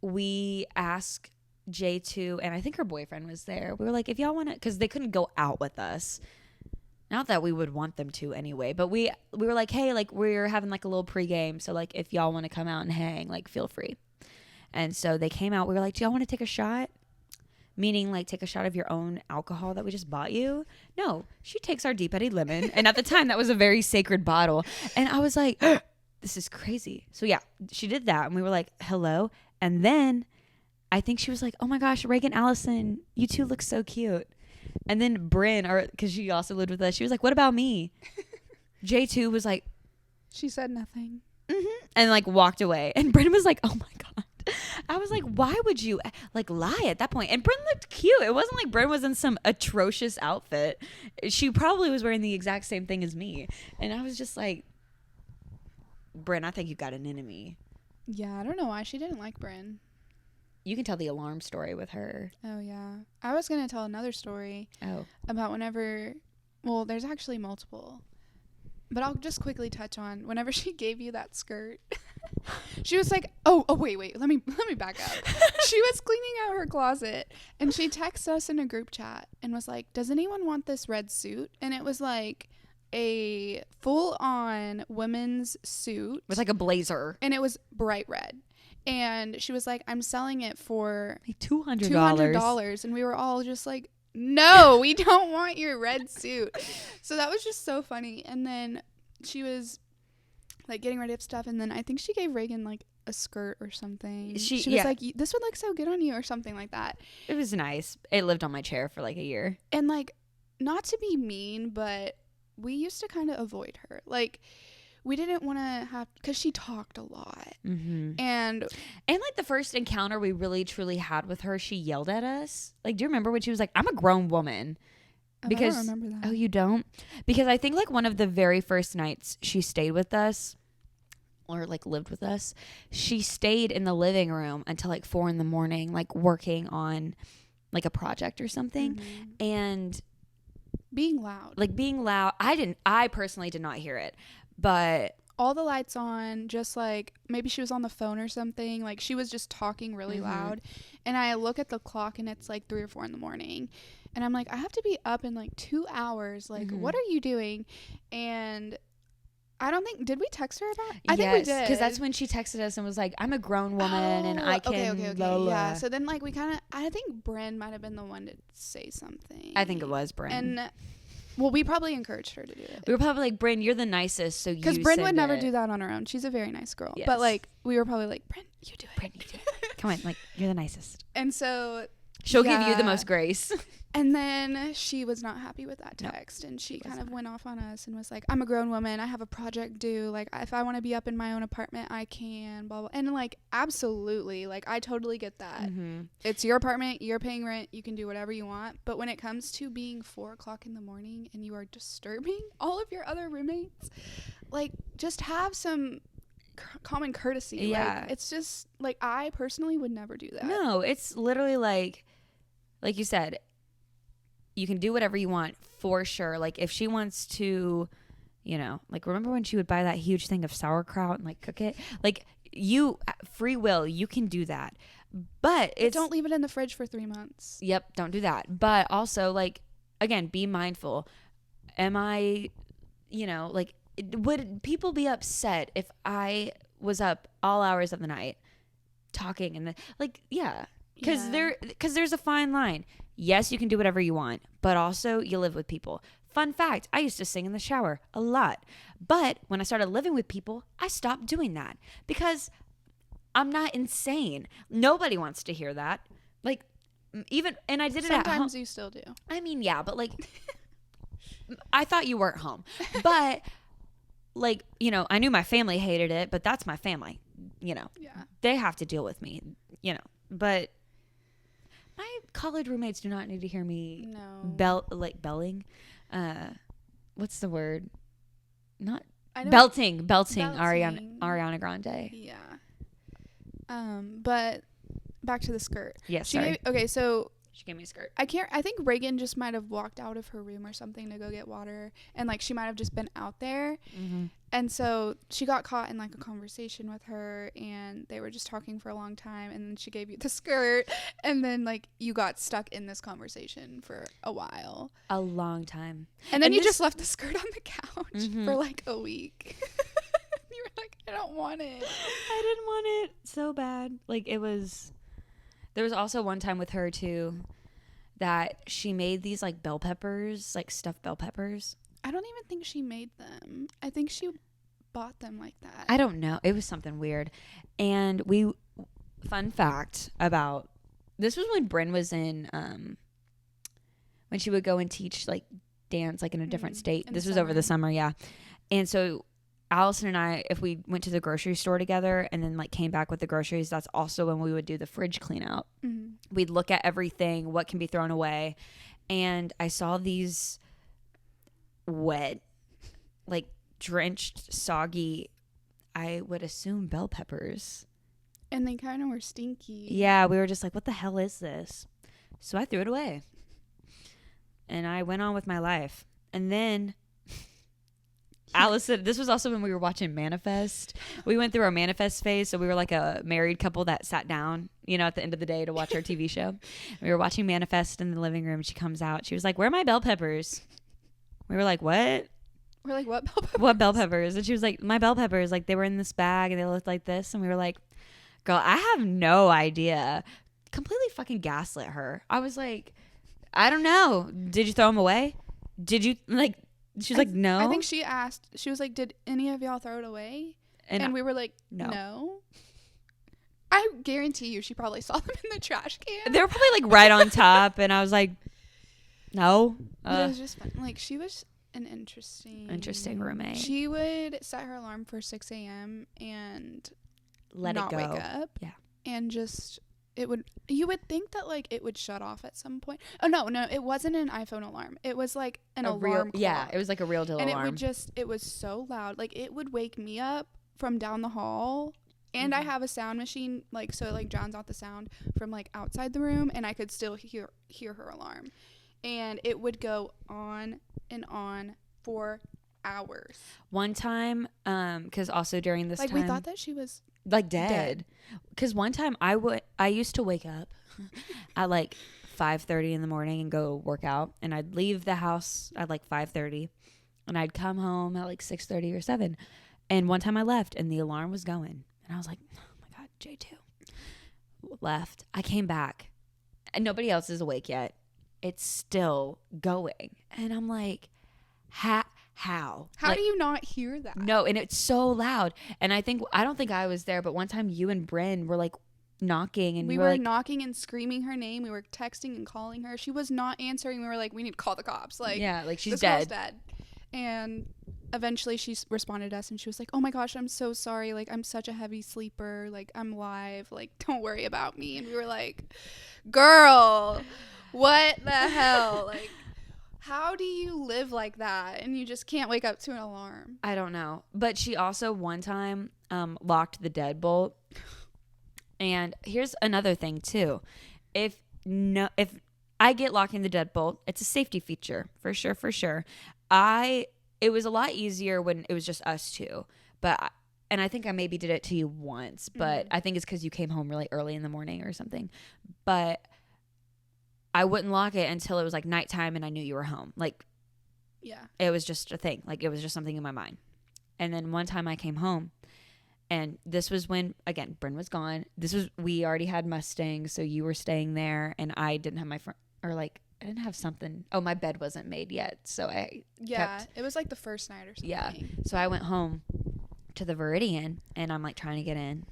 we asked J2, and I think her boyfriend was there. We were like, if y'all want to, because they couldn't go out with us. Not that we would want them to anyway, but we were like, hey, like, we're having like a little pregame, so like if y'all want to come out and hang, like, feel free. And so they came out. We were like, do y'all want to take a shot? meaning like take a shot of your own alcohol that we just bought you. No, she takes our Deep Eddy Lemon. And at the time, that was a very sacred bottle. And I was like, this is crazy. So yeah, she did that. And we were like, hello. And then I think she was like, oh my gosh, Rheagan, Allyson, you two look so cute. And then Bryn, because she also lived with us, she was like, what about me? J2 was like, she said nothing. Mm-hmm. And like walked away. And Bryn was like, oh my God. I was like, why would you like lie at that point? And Bryn looked cute. It wasn't like Bryn was in some atrocious outfit. She probably was wearing the exact same thing as me. And I was just like, Bryn, I think you got an enemy. Yeah, I don't know why she didn't like Bryn. You can tell the alarm story with her. Oh, yeah. I was going to tell another story. About whenever, well, there's actually multiple. But I'll just quickly touch on whenever she gave you that skirt. She was like, oh, wait. Let me back up. She was cleaning out her closet and she texted us in a group chat and was like, does anyone want this red suit? And it was like a full-on women's suit. It was like a blazer. And it was bright red. And she was like, I'm selling it for like $200. $200. And we were all just like, no, we don't want your red suit. So that was just so funny. And then she was like getting ready up stuff, and then I think she gave Rheagan like a skirt or something. She was like, this would look so good on you or something like that. It was nice. It lived on my chair for like a year. And like, not to be mean, but we used to kind of avoid her. Like, we didn't want to have, because she talked a lot. Mm-hmm. And like the first encounter we really truly had with her, she yelled at us. Like, do you remember when she was like, I'm a grown woman? Because I don't remember that. Oh, you don't? Because I think like one of the very first nights she stayed with us, or like lived with us, she stayed in the living room until like 4 a.m, like working on like a project or something. Mm-hmm. And being loud. I personally did not hear it, but all the lights on, just like maybe she was on the phone or something. Like she was just talking really mm-hmm. loud. And I look at the clock and it's like 3 or 4 a.m. And I'm like, I have to be up in like 2 hours. Like, mm-hmm. what are you doing? And I don't think, did we text her about? I yes, think we did. because that's when she texted us and was like, I'm a grown woman and I can. Okay. Blah, blah. Yeah. So then like we kind of, I think Bryn might have been the one to say something. I think it was Bryn. And well, we probably encouraged her to do it. We were probably like, Bryn, you're the nicest, so you. Because Bryn would never do that on her own. She's a very nice girl. Yes. But like, we were probably like, Bryn, you do it. Bryn, you do it. Come on, like, you're the nicest. And so she'll give you the most grace. And then she was not happy with that text. And she kind of went off on us and was like, I'm a grown woman. I have a project due. Like, if I want to be up in my own apartment, I can, blah, blah. And like, absolutely. Like, I totally get that. Mm-hmm. It's your apartment. You're paying rent. You can do whatever you want. But when it comes to being 4 o'clock in the morning and you are disturbing all of your other roommates, like, just have some common courtesy. Yeah. Like, it's just, like, I personally would never do that. No, it's literally like you said, you can do whatever you want for sure. Like if she wants to, you know, like remember when she would buy that huge thing of sauerkraut and like cook it? Like you, free will, you can do that. But don't leave it in the fridge for 3 months. Yep, don't do that. But also like, again, be mindful. Am I, you know, like would people be upset if I was up all hours of the night talking and because there's a fine line. Yes, you can do whatever you want, but also you live with people. Fun fact, I used to sing in the shower a lot. But when I started living with people, I stopped doing that because I'm not insane. Nobody wants to hear that. Like, even, and I did it at home. Sometimes you still do. I mean, yeah, but like, I thought you weren't home. But, like, you know, I knew my family hated it, but that's my family, you know. Yeah. They have to deal with me, you know. But my college roommates do not need to hear me belling. What's the word? Not belting Ariana Grande. Yeah. But back to the skirt. Yes. So she gave me a skirt. I think Rheagan just might have walked out of her room or something to go get water, and like she might have just been out there. Mm-hmm. And so she got caught in like a conversation with her, and they were just talking for a long time, and then she gave you the skirt, and then like you got stuck in this conversation for a while. A long time. And then you just left the skirt on the couch mm-hmm. for like a week. You were like, I don't want it. I didn't want it so bad. Like there was also one time with her too. that she made these like bell peppers, like stuffed bell peppers. I don't even think she made them. I think she bought them like that. I don't know. It was something weird. And fun fact about, this was when Bryn was in, when she would go and teach like dance like in a different state. This was over the summer, yeah. And so Allyson and I, if we went to the grocery store together and then like came back with the groceries, that's also when we would do the fridge clean out. We'd look at everything, what can be thrown away. And I saw these wet, like drenched, soggy, I would assume bell peppers. And they kind of were stinky. Yeah, we were just like, what the hell is this? So I threw it away. And I went on with my life. And then Allyson, this was also when we were watching Manifest. We went through our Manifest phase. So we were like a married couple that sat down, you know, at the end of the day to watch our TV show. We were watching Manifest in the living room. She comes out. She was like, where are my bell peppers? We were like, what? We're like, what bell peppers? What bell peppers? And she was like, my bell peppers. Like, they were in this bag and they looked like this. And we were like, girl, I have no idea. Completely fucking gaslit her. I was like, I don't know. Did you throw them away? Did you, like, she was like, no. I think she asked, she was like, did any of y'all throw it away? And we were like, no. I guarantee you she probably saw them in the trash can. They were probably like right on top. And I was like, no. But it was just fun. Like, she was an interesting roommate. She would set her alarm for 6 a.m. and let not it go. wake up. Yeah. And just, you would think that like it would shut off at some point. Oh, no, it wasn't an iPhone alarm. It was like an alarm clock. Yeah, it was like a real deal alarm. And it was so loud. Like, it would wake me up from down the hall. And I have a sound machine, like, so it like drowns out the sound from like outside the room, and I could still hear her alarm. And it would go on and on for hours. One time, because also during this time, we thought that she was like dead. Because one time I used to wake up at like 5:30 in the morning and go work out, and I'd leave the house at like 5:30, and I'd come home at like 6:30 or 7. And one time I left, and the alarm was going, and I was like, oh my god, J2 left. I came back, and nobody else is awake yet. It's still going. And I'm like, how? How like, do you not hear that? No, and it's so loud. And I don't think I was there, but one time you and Bryn were like knocking, and we were like, knocking and screaming her name. We were texting and calling her. She was not answering. We were like, we need to call the cops. Like, yeah, like she's this dead. girl's dead. And eventually she responded to us, and she was like, oh my gosh, I'm so sorry. Like, I'm such a heavy sleeper. Like, I'm live. Like, don't worry about me. And we were like, girl, what the hell? Like, how do you live like that and you just can't wake up to an alarm? I don't know. But she also one time locked the deadbolt. And here's another thing too. If I get locking the deadbolt, it's a safety feature for sure. It was a lot easier when it was just us two. And I think I maybe did it to you once, but I think it's because you came home really early in the morning or something. But I wouldn't lock it until it was like nighttime and I knew you were home. Like, yeah, it was just a thing. Like, it was just something in my mind. And then one time I came home, and this was when, again, Bryn was gone. We already had Mustangs, so you were staying there, and I didn't have I didn't have something. Oh, my bed wasn't made yet, so it was like the first night or something. Yeah, so I went home to the Rheagan, and I'm like trying to get in.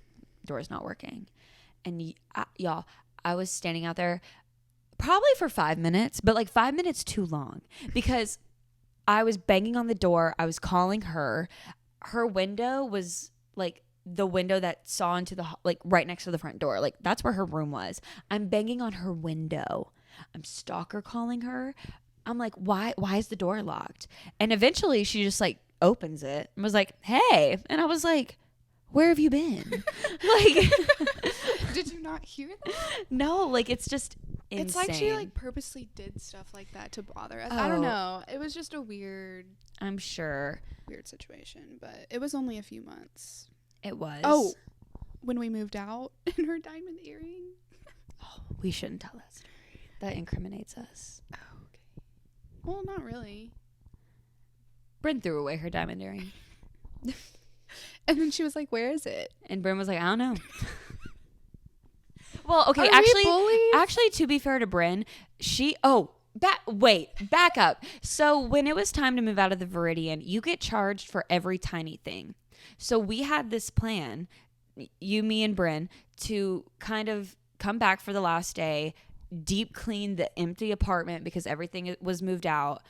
Door's not working. And y'all, I was standing out there probably for 5 minutes, but like 5 minutes too long, because I was banging on the door. I was calling her. Her window was like the window that saw into the, like right next to the front door. Like, that's where her room was. I'm banging on her window. I'm stalker calling her. I'm like, why is the door locked? And eventually she just like opens it and was like, hey. And I was like, where have you been? Like, did you not hear that? No, like, it's just insane. It's like she like purposely did stuff like that to bother us. I don't know. It was just a weird, I'm sure, weird situation, but it was only a few months. It was. Oh, when we moved out in her diamond earring. Oh, we shouldn't tell that story. That incriminates us. Oh, okay. Well, not really. Bryn threw away her diamond earring. And then she was like, where is it? And Bryn was like, I don't know. Well, okay, Are we bullies? actually, to be fair to Bryn, back up. So when it was time to move out of the Viridian, you get charged for every tiny thing. So we had this plan, you, me, and Bryn, to kind of come back for the last day, deep clean the empty apartment because everything was moved out,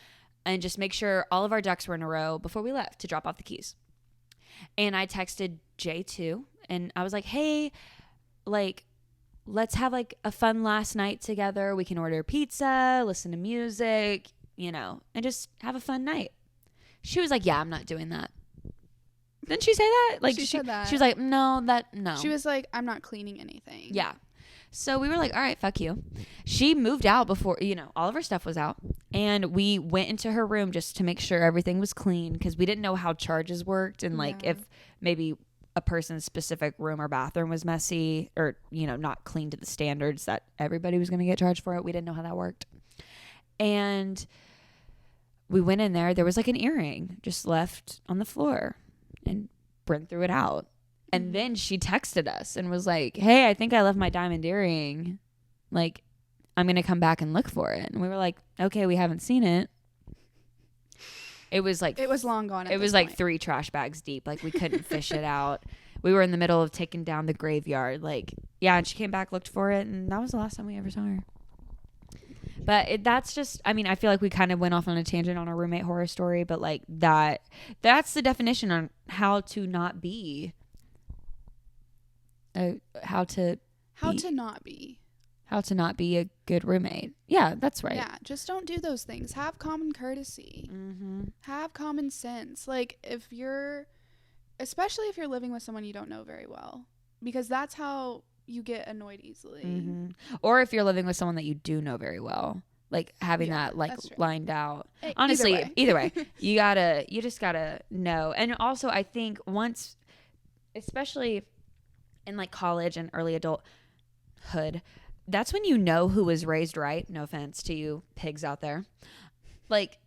and just make sure all of our ducks were in a row before we left to drop off the keys. And I texted J2 and I was like, hey, like, let's have like a fun last night together. We can order pizza, listen to music, and just have a fun night. She was like, yeah, I'm not doing that. Didn't she say that? Like she said that. She was like, no. She was like, I'm not cleaning anything. Yeah. So we were like, all right, fuck you. She moved out before, all of her stuff was out. And we went into her room just to make sure everything was clean because we didn't know how charges worked and like if maybe a person's specific room or bathroom was messy or, not clean to the standards that everybody was going to get charged for it. We didn't know how that worked. And we went in there. There was like an earring just left on the floor and Bryn threw it out. And then she texted us and was like, hey, I think I left my diamond earring. Like, I'm going to come back and look for it. And we were like, okay, we haven't seen it. It was long gone. It was like 3 trash bags deep. Like, we couldn't fish it out. We were in the middle of taking down the graveyard. Like, yeah, and she came back, looked for it. And that was the last time we ever saw her. But that's just, I feel like we kind of went off on a tangent on our roommate horror story. But like that's the definition on how to not be. How to not be a good roommate. Yeah, that's right. Yeah, just don't do those things. Have common courtesy. Mm-hmm. Have common sense. Like especially if you're living with someone you don't know very well, because that's how you get annoyed easily. Mm-hmm. Or if you're living with someone that you do know very well, like having that like lined out. Honestly, either way, you just gotta know. And also, I think once, especially in like college and early adulthood, that's when you know who was raised right. No offense to you pigs out there. Like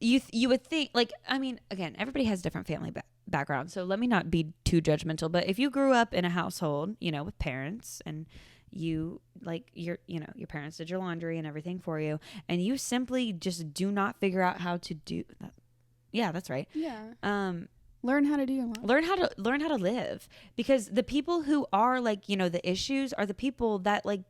you would think, like, again, everybody has different family backgrounds, so let me not be too judgmental, but if you grew up in a household, with parents and you like your parents did your laundry and everything for you and you simply just do not figure out how to do that. Yeah, that's right. Yeah. Learn how to do it. Learn how to live, because the people who are like, the issues are the people that like,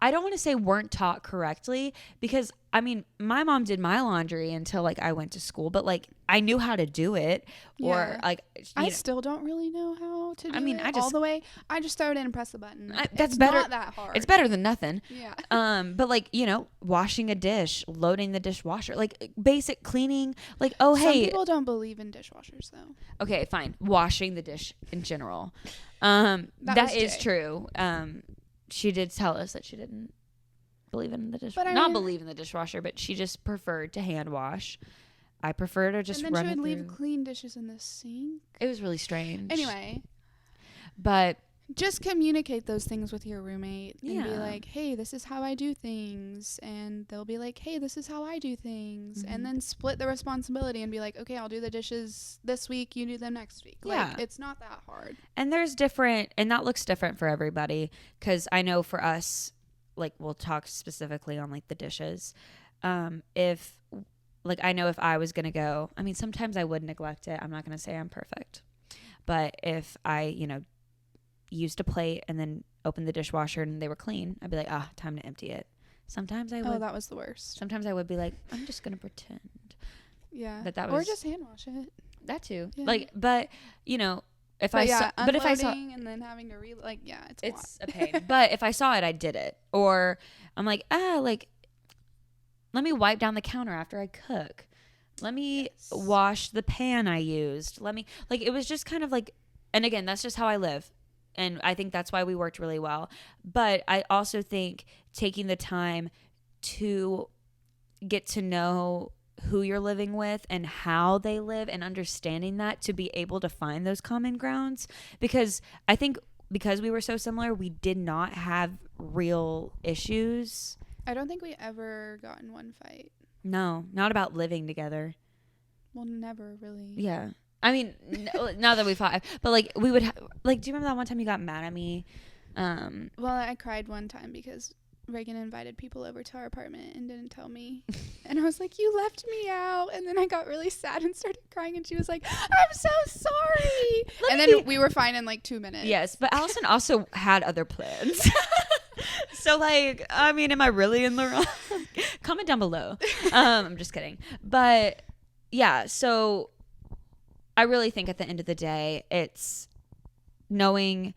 I don't want to say weren't taught correctly, because my mom did my laundry until like I went to school, but like I knew how to do it. Yeah. Or like I still don't really know how to do it all the way. I just throw it in and press the button. That's better. Not that hard. It's better than nothing. Yeah. But like, washing a dish, loading the dishwasher, like basic cleaning, like, oh, Some hey. people don't believe in dishwashers though. Okay, fine. Washing the dish in general. That is true. She did tell us that she didn't believe in the dishwasher. Not believe in the dishwasher, but she just preferred to hand wash. I prefer to just run it through. And then she would leave clean dishes in the sink. It was really strange. Anyway. But just communicate those things with your roommate and be like, hey, this is how I do things. And they'll be like, hey, this is how I do things. Mm-hmm. And then split the responsibility and be like, okay, I'll do the dishes this week. You do them next week. Yeah. Like, it's not that hard. And there's different, and that looks different for everybody. Because I know for us, like, we'll talk specifically on like the dishes. If I was going to go, sometimes I would neglect it. I'm not going to say I'm perfect. But if I, used a plate and then opened the dishwasher and they were clean, I'd be like, time to empty it. Sometimes I would. Oh, that was the worst. Sometimes I would be like, I'm just going to pretend. Yeah. That was. Or just hand wash it. That too. Yeah. Like, but, if I saw and then having to it's a pain. But if I saw it, I did it. Or I'm like, let me wipe down the counter after I cook. Let me wash the pan I used. It was just kind of like, and again, that's just how I live. And I think that's why we worked really well. But I also think taking the time to get to know who you're living with and how they live and understanding that to be able to find those common grounds. Because I think because we were so similar, we did not have real issues. I don't think we ever got in one fight. No, not about living together. Well, never really. Yeah. Not that we fought, but like we would, do you remember that one time you got mad at me? Well, I cried one time because Rheagan invited people over to our apartment and didn't tell me. And I was like, you left me out. And then I got really sad and started crying. And she was like, I'm so sorry. And then we were fine in like 2 minutes. Yes, but Allyson also had other plans. So, like, I mean, am I really in the wrong? Comment down below. I'm just kidding. But, yeah, so I really think at the end of the day, it's knowing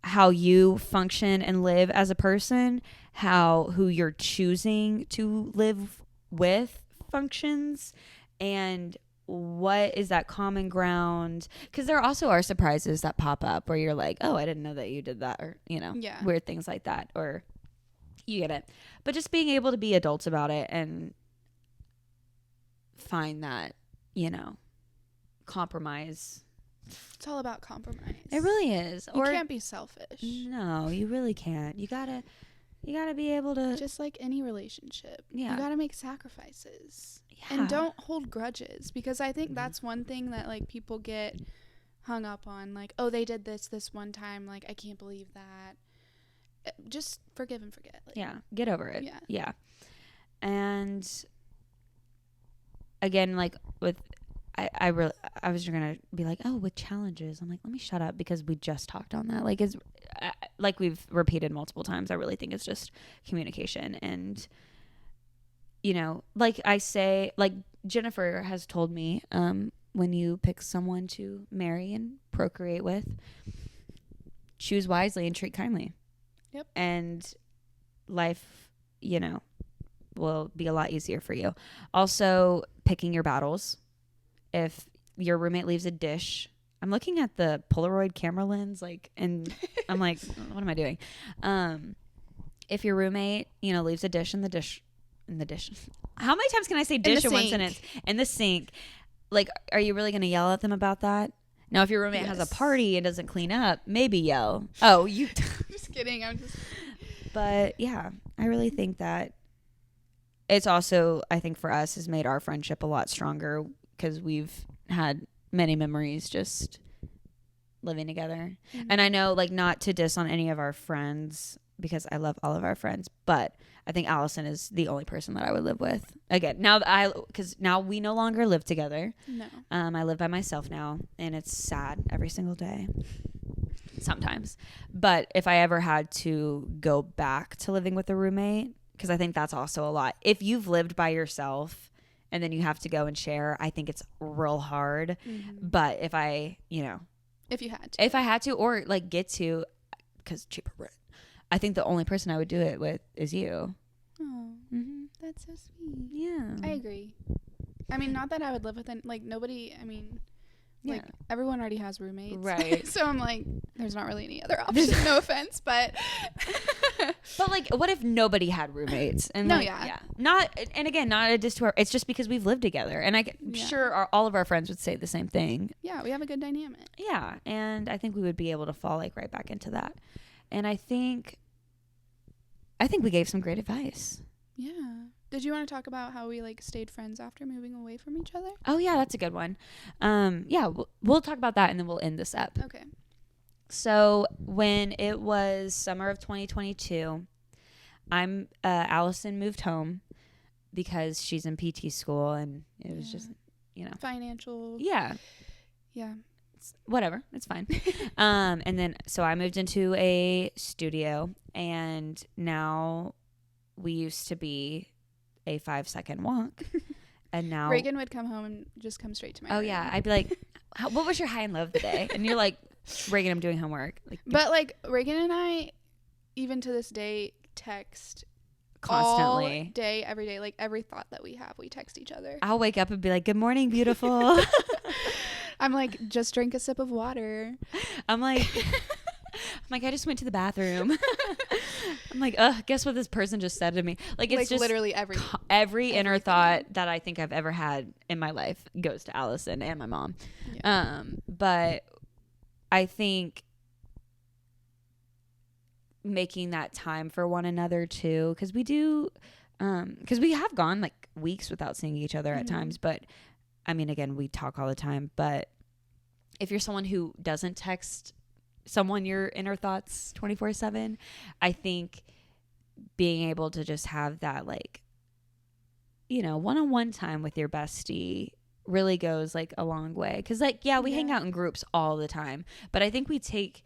how you function and live as a person, who you're choosing to live with functions, and what is that common ground, because there also are surprises that pop up where you're like, oh, I didn't know that you did that, or weird things like that, or you get it. But just being able to be adults about it and find that compromise. It's all about compromise. It really is. You can't be selfish. No, you really can't. You gotta be able to, just like any relationship. Yeah, you gotta make sacrifices. Yeah. And don't hold grudges, because I think that's one thing that like people get hung up on, like, oh, they did this one time, like, I can't believe that. Just forgive and forget. Like, yeah, get over it. Yeah. And again, like with I was gonna be like, oh, with challenges, I'm like, let me shut up, because we just talked on that. Like, is like we've repeated multiple times, I really think it's just communication. And like I say, like Jennifer has told me, when you pick someone to marry and procreate with, choose wisely and treat kindly. Yep. And life, will be a lot easier for you. Also, picking your battles. If your roommate leaves a dish, I'm looking at the Polaroid camera lens, like, and I'm like, what am I doing? If your roommate, leaves a dish in the dish, how many times can I say dish in one sentence? In the sink. Like, are you really going to yell at them about that? Now, if your roommate has a party and doesn't clean up, maybe yell. Oh, you. Just kidding. But yeah, I really think that it's also, I think for us, has made our friendship a lot stronger, because we've had many memories just living together. Mm-hmm. And I know, like, not to diss on any of our friends, because I love all of our friends, but I think Allyson is the only person that I would live with. Again, because now we no longer live together. No. I live by myself now, and it's sad every single day. Sometimes. But if I ever had to go back to living with a roommate, because I think that's also a lot. If you've lived by yourself and then you have to go and share, I think it's real hard. Mm-hmm. But if I had to, or like get to, because cheaper rent, I think the only person I would do it with is you. Oh, that's so sweet. Yeah. I agree. I mean, not that I would live with nobody. I mean, like, everyone already has roommates. Right. So I'm like, there's not really any other option. No offense, but. But like, what if nobody had roommates? And no, like, yeah. Not, and again, not a diss to our, it's just because we've lived together. And I'm sure all of our friends would say the same thing. Yeah, we have a good dynamic. Yeah. And I think we would be able to fall like right back into that. And I think we gave some great advice. Yeah. Did you want to talk about how we like stayed friends after moving away from each other? Oh yeah, that's a good one. Yeah, we'll talk about that and then we'll end this up. Okay. So when it was summer of 2022, Allyson moved home because she's in PT school, and it was just, financial. Yeah. Yeah. Whatever, it's fine. And then so I moved into a studio, and now we used to be a 5-second walk, and now Rheagan would come home and just come straight to my room. Yeah, I'd be like, what was your high and low of the day? And you're like, Rheagan, I'm doing homework. Like, but like Rheagan and I, even to this day, text constantly, all day, every day. Like every thought that we have, we text each other. I'll wake up and be like, good morning, beautiful. I'm like, just drink a sip of water. I'm like, I just went to the bathroom. I'm like, guess what this person just said to me? Like, it's like just literally every inner thought that I think I've ever had in my life goes to Allyson and my mom. Yeah. But I think making that time for one another too, because we do, because we have gone like weeks without seeing each other at times. But I mean, again, we talk all the time. But if you're someone who doesn't text someone your inner thoughts 24/7. I think being able to just have that, like, one-on-one time with your bestie really goes like a long way. Because, like, yeah, we hang out in groups all the time, but I think we take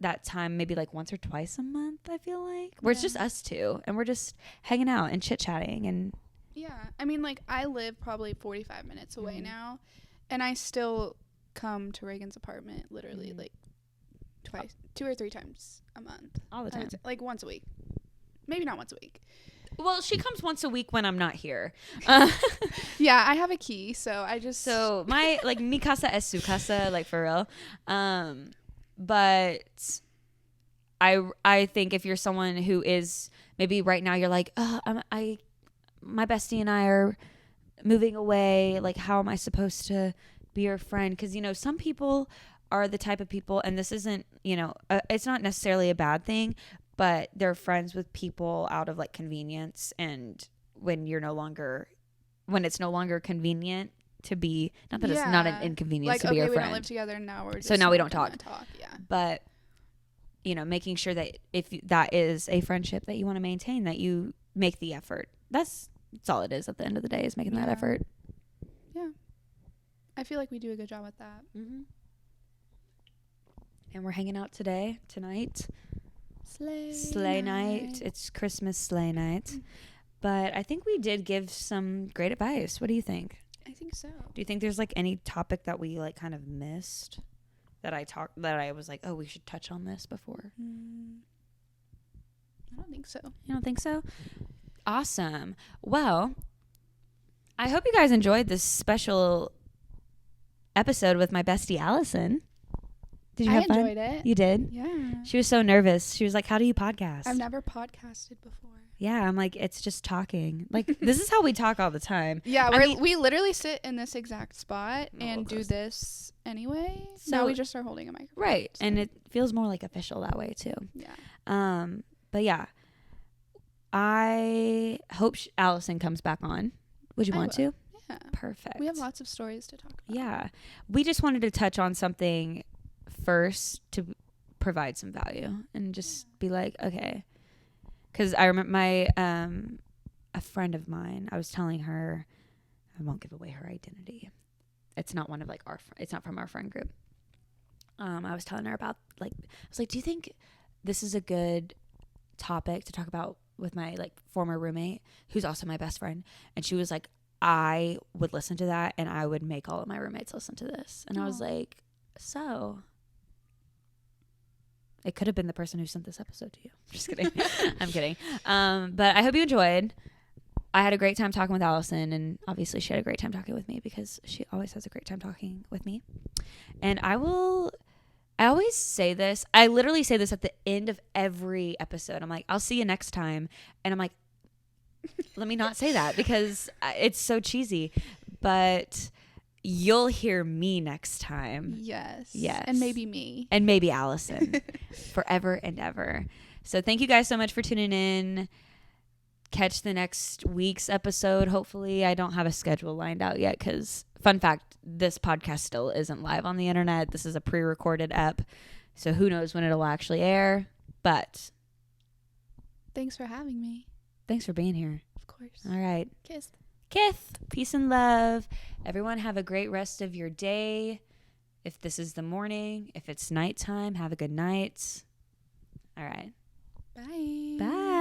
that time maybe like once or twice a month, I feel like, where it's just us two and we're just hanging out and chit-chatting. And I mean, like, I live probably 45 minutes away now, and I still come to Rheagan's apartment literally like twice, 2 or 3 times a month, all the time, like once a week, maybe not once a week. Well, she comes once a week when I'm not here. Yeah, I have a key, so my, like, mi casa es su casa, like, for real. But I think if you're someone who is maybe right now you're like, my bestie and I are moving away. Like, how am I supposed to be your friend? Because, some people are the type of people, and this isn't, it's not necessarily a bad thing, but they're friends with people out of, like, convenience. And when it's no longer convenient to be, not that it's not an inconvenience, like, to be your friend. We don't live together now. Now we don't talk. Yeah. But, making sure that if that is a friendship that you want to maintain, that you make the effort. That's all it is at the end of the day, is making that effort. Yeah. I feel like we do a good job with that. Mm-hmm. And we're hanging out tonight. Sleigh night. It's Christmas sleigh night. Mm-hmm. But I think we did give some great advice. What do you think? I think so. Do you think there's, like, any topic that we, like, kind of missed that I was like, oh, we should touch on this before? I don't think so. You don't think so? Awesome. Well, I hope you guys enjoyed this special episode with my bestie Allyson. Did you have fun? I enjoyed it. You did? Yeah. She was so nervous. She was like, how do you podcast? I've never podcasted before. Yeah, I'm like, it's just talking. Like, this is how we talk all the time. Yeah, we literally sit in this exact spot and do this anyway. So now we just are holding a microphone. Right. So. And it feels more, like, official that way too. Yeah. But yeah, I hope Allyson comes back on. Would you want to? Yeah. Perfect. We have lots of stories to talk about. Yeah. We just wanted to touch on something first to provide some value and just be like, okay. Because I remember a friend of mine, I was telling her, I won't give away her identity. It's not one of, like, it's not from our friend group. I was telling her about, like, I was like, do you think this is a good topic to talk about with my, like, former roommate, who's also my best friend? And she was like, I would listen to that, and I would make all of my roommates listen to this. And I was like, so it could have been the person who sent this episode to you. Just kidding. I'm kidding. But I hope you enjoyed. I had a great time talking with Allyson, and obviously she had a great time talking with me because she always has a great time talking with me. And I always say this. I literally say this at the end of every episode. I'm like, I'll see you next time. And I'm like, let me not say that because it's so cheesy. But you'll hear me next time. Yes. Yes. And maybe me. And maybe Allyson. Forever and ever. So thank you guys so much for tuning in. Catch the next week's episode. Hopefully, I don't have a schedule lined out yet because, fun fact, this podcast still isn't live on the internet. This is a pre-recorded ep. So who knows when it'll actually air. But thanks for having me. Thanks for being here. Of course. All right. Kiss. Peace and love. Everyone have a great rest of your day. If this is the morning, if it's nighttime, have a good night. All right. Bye. Bye.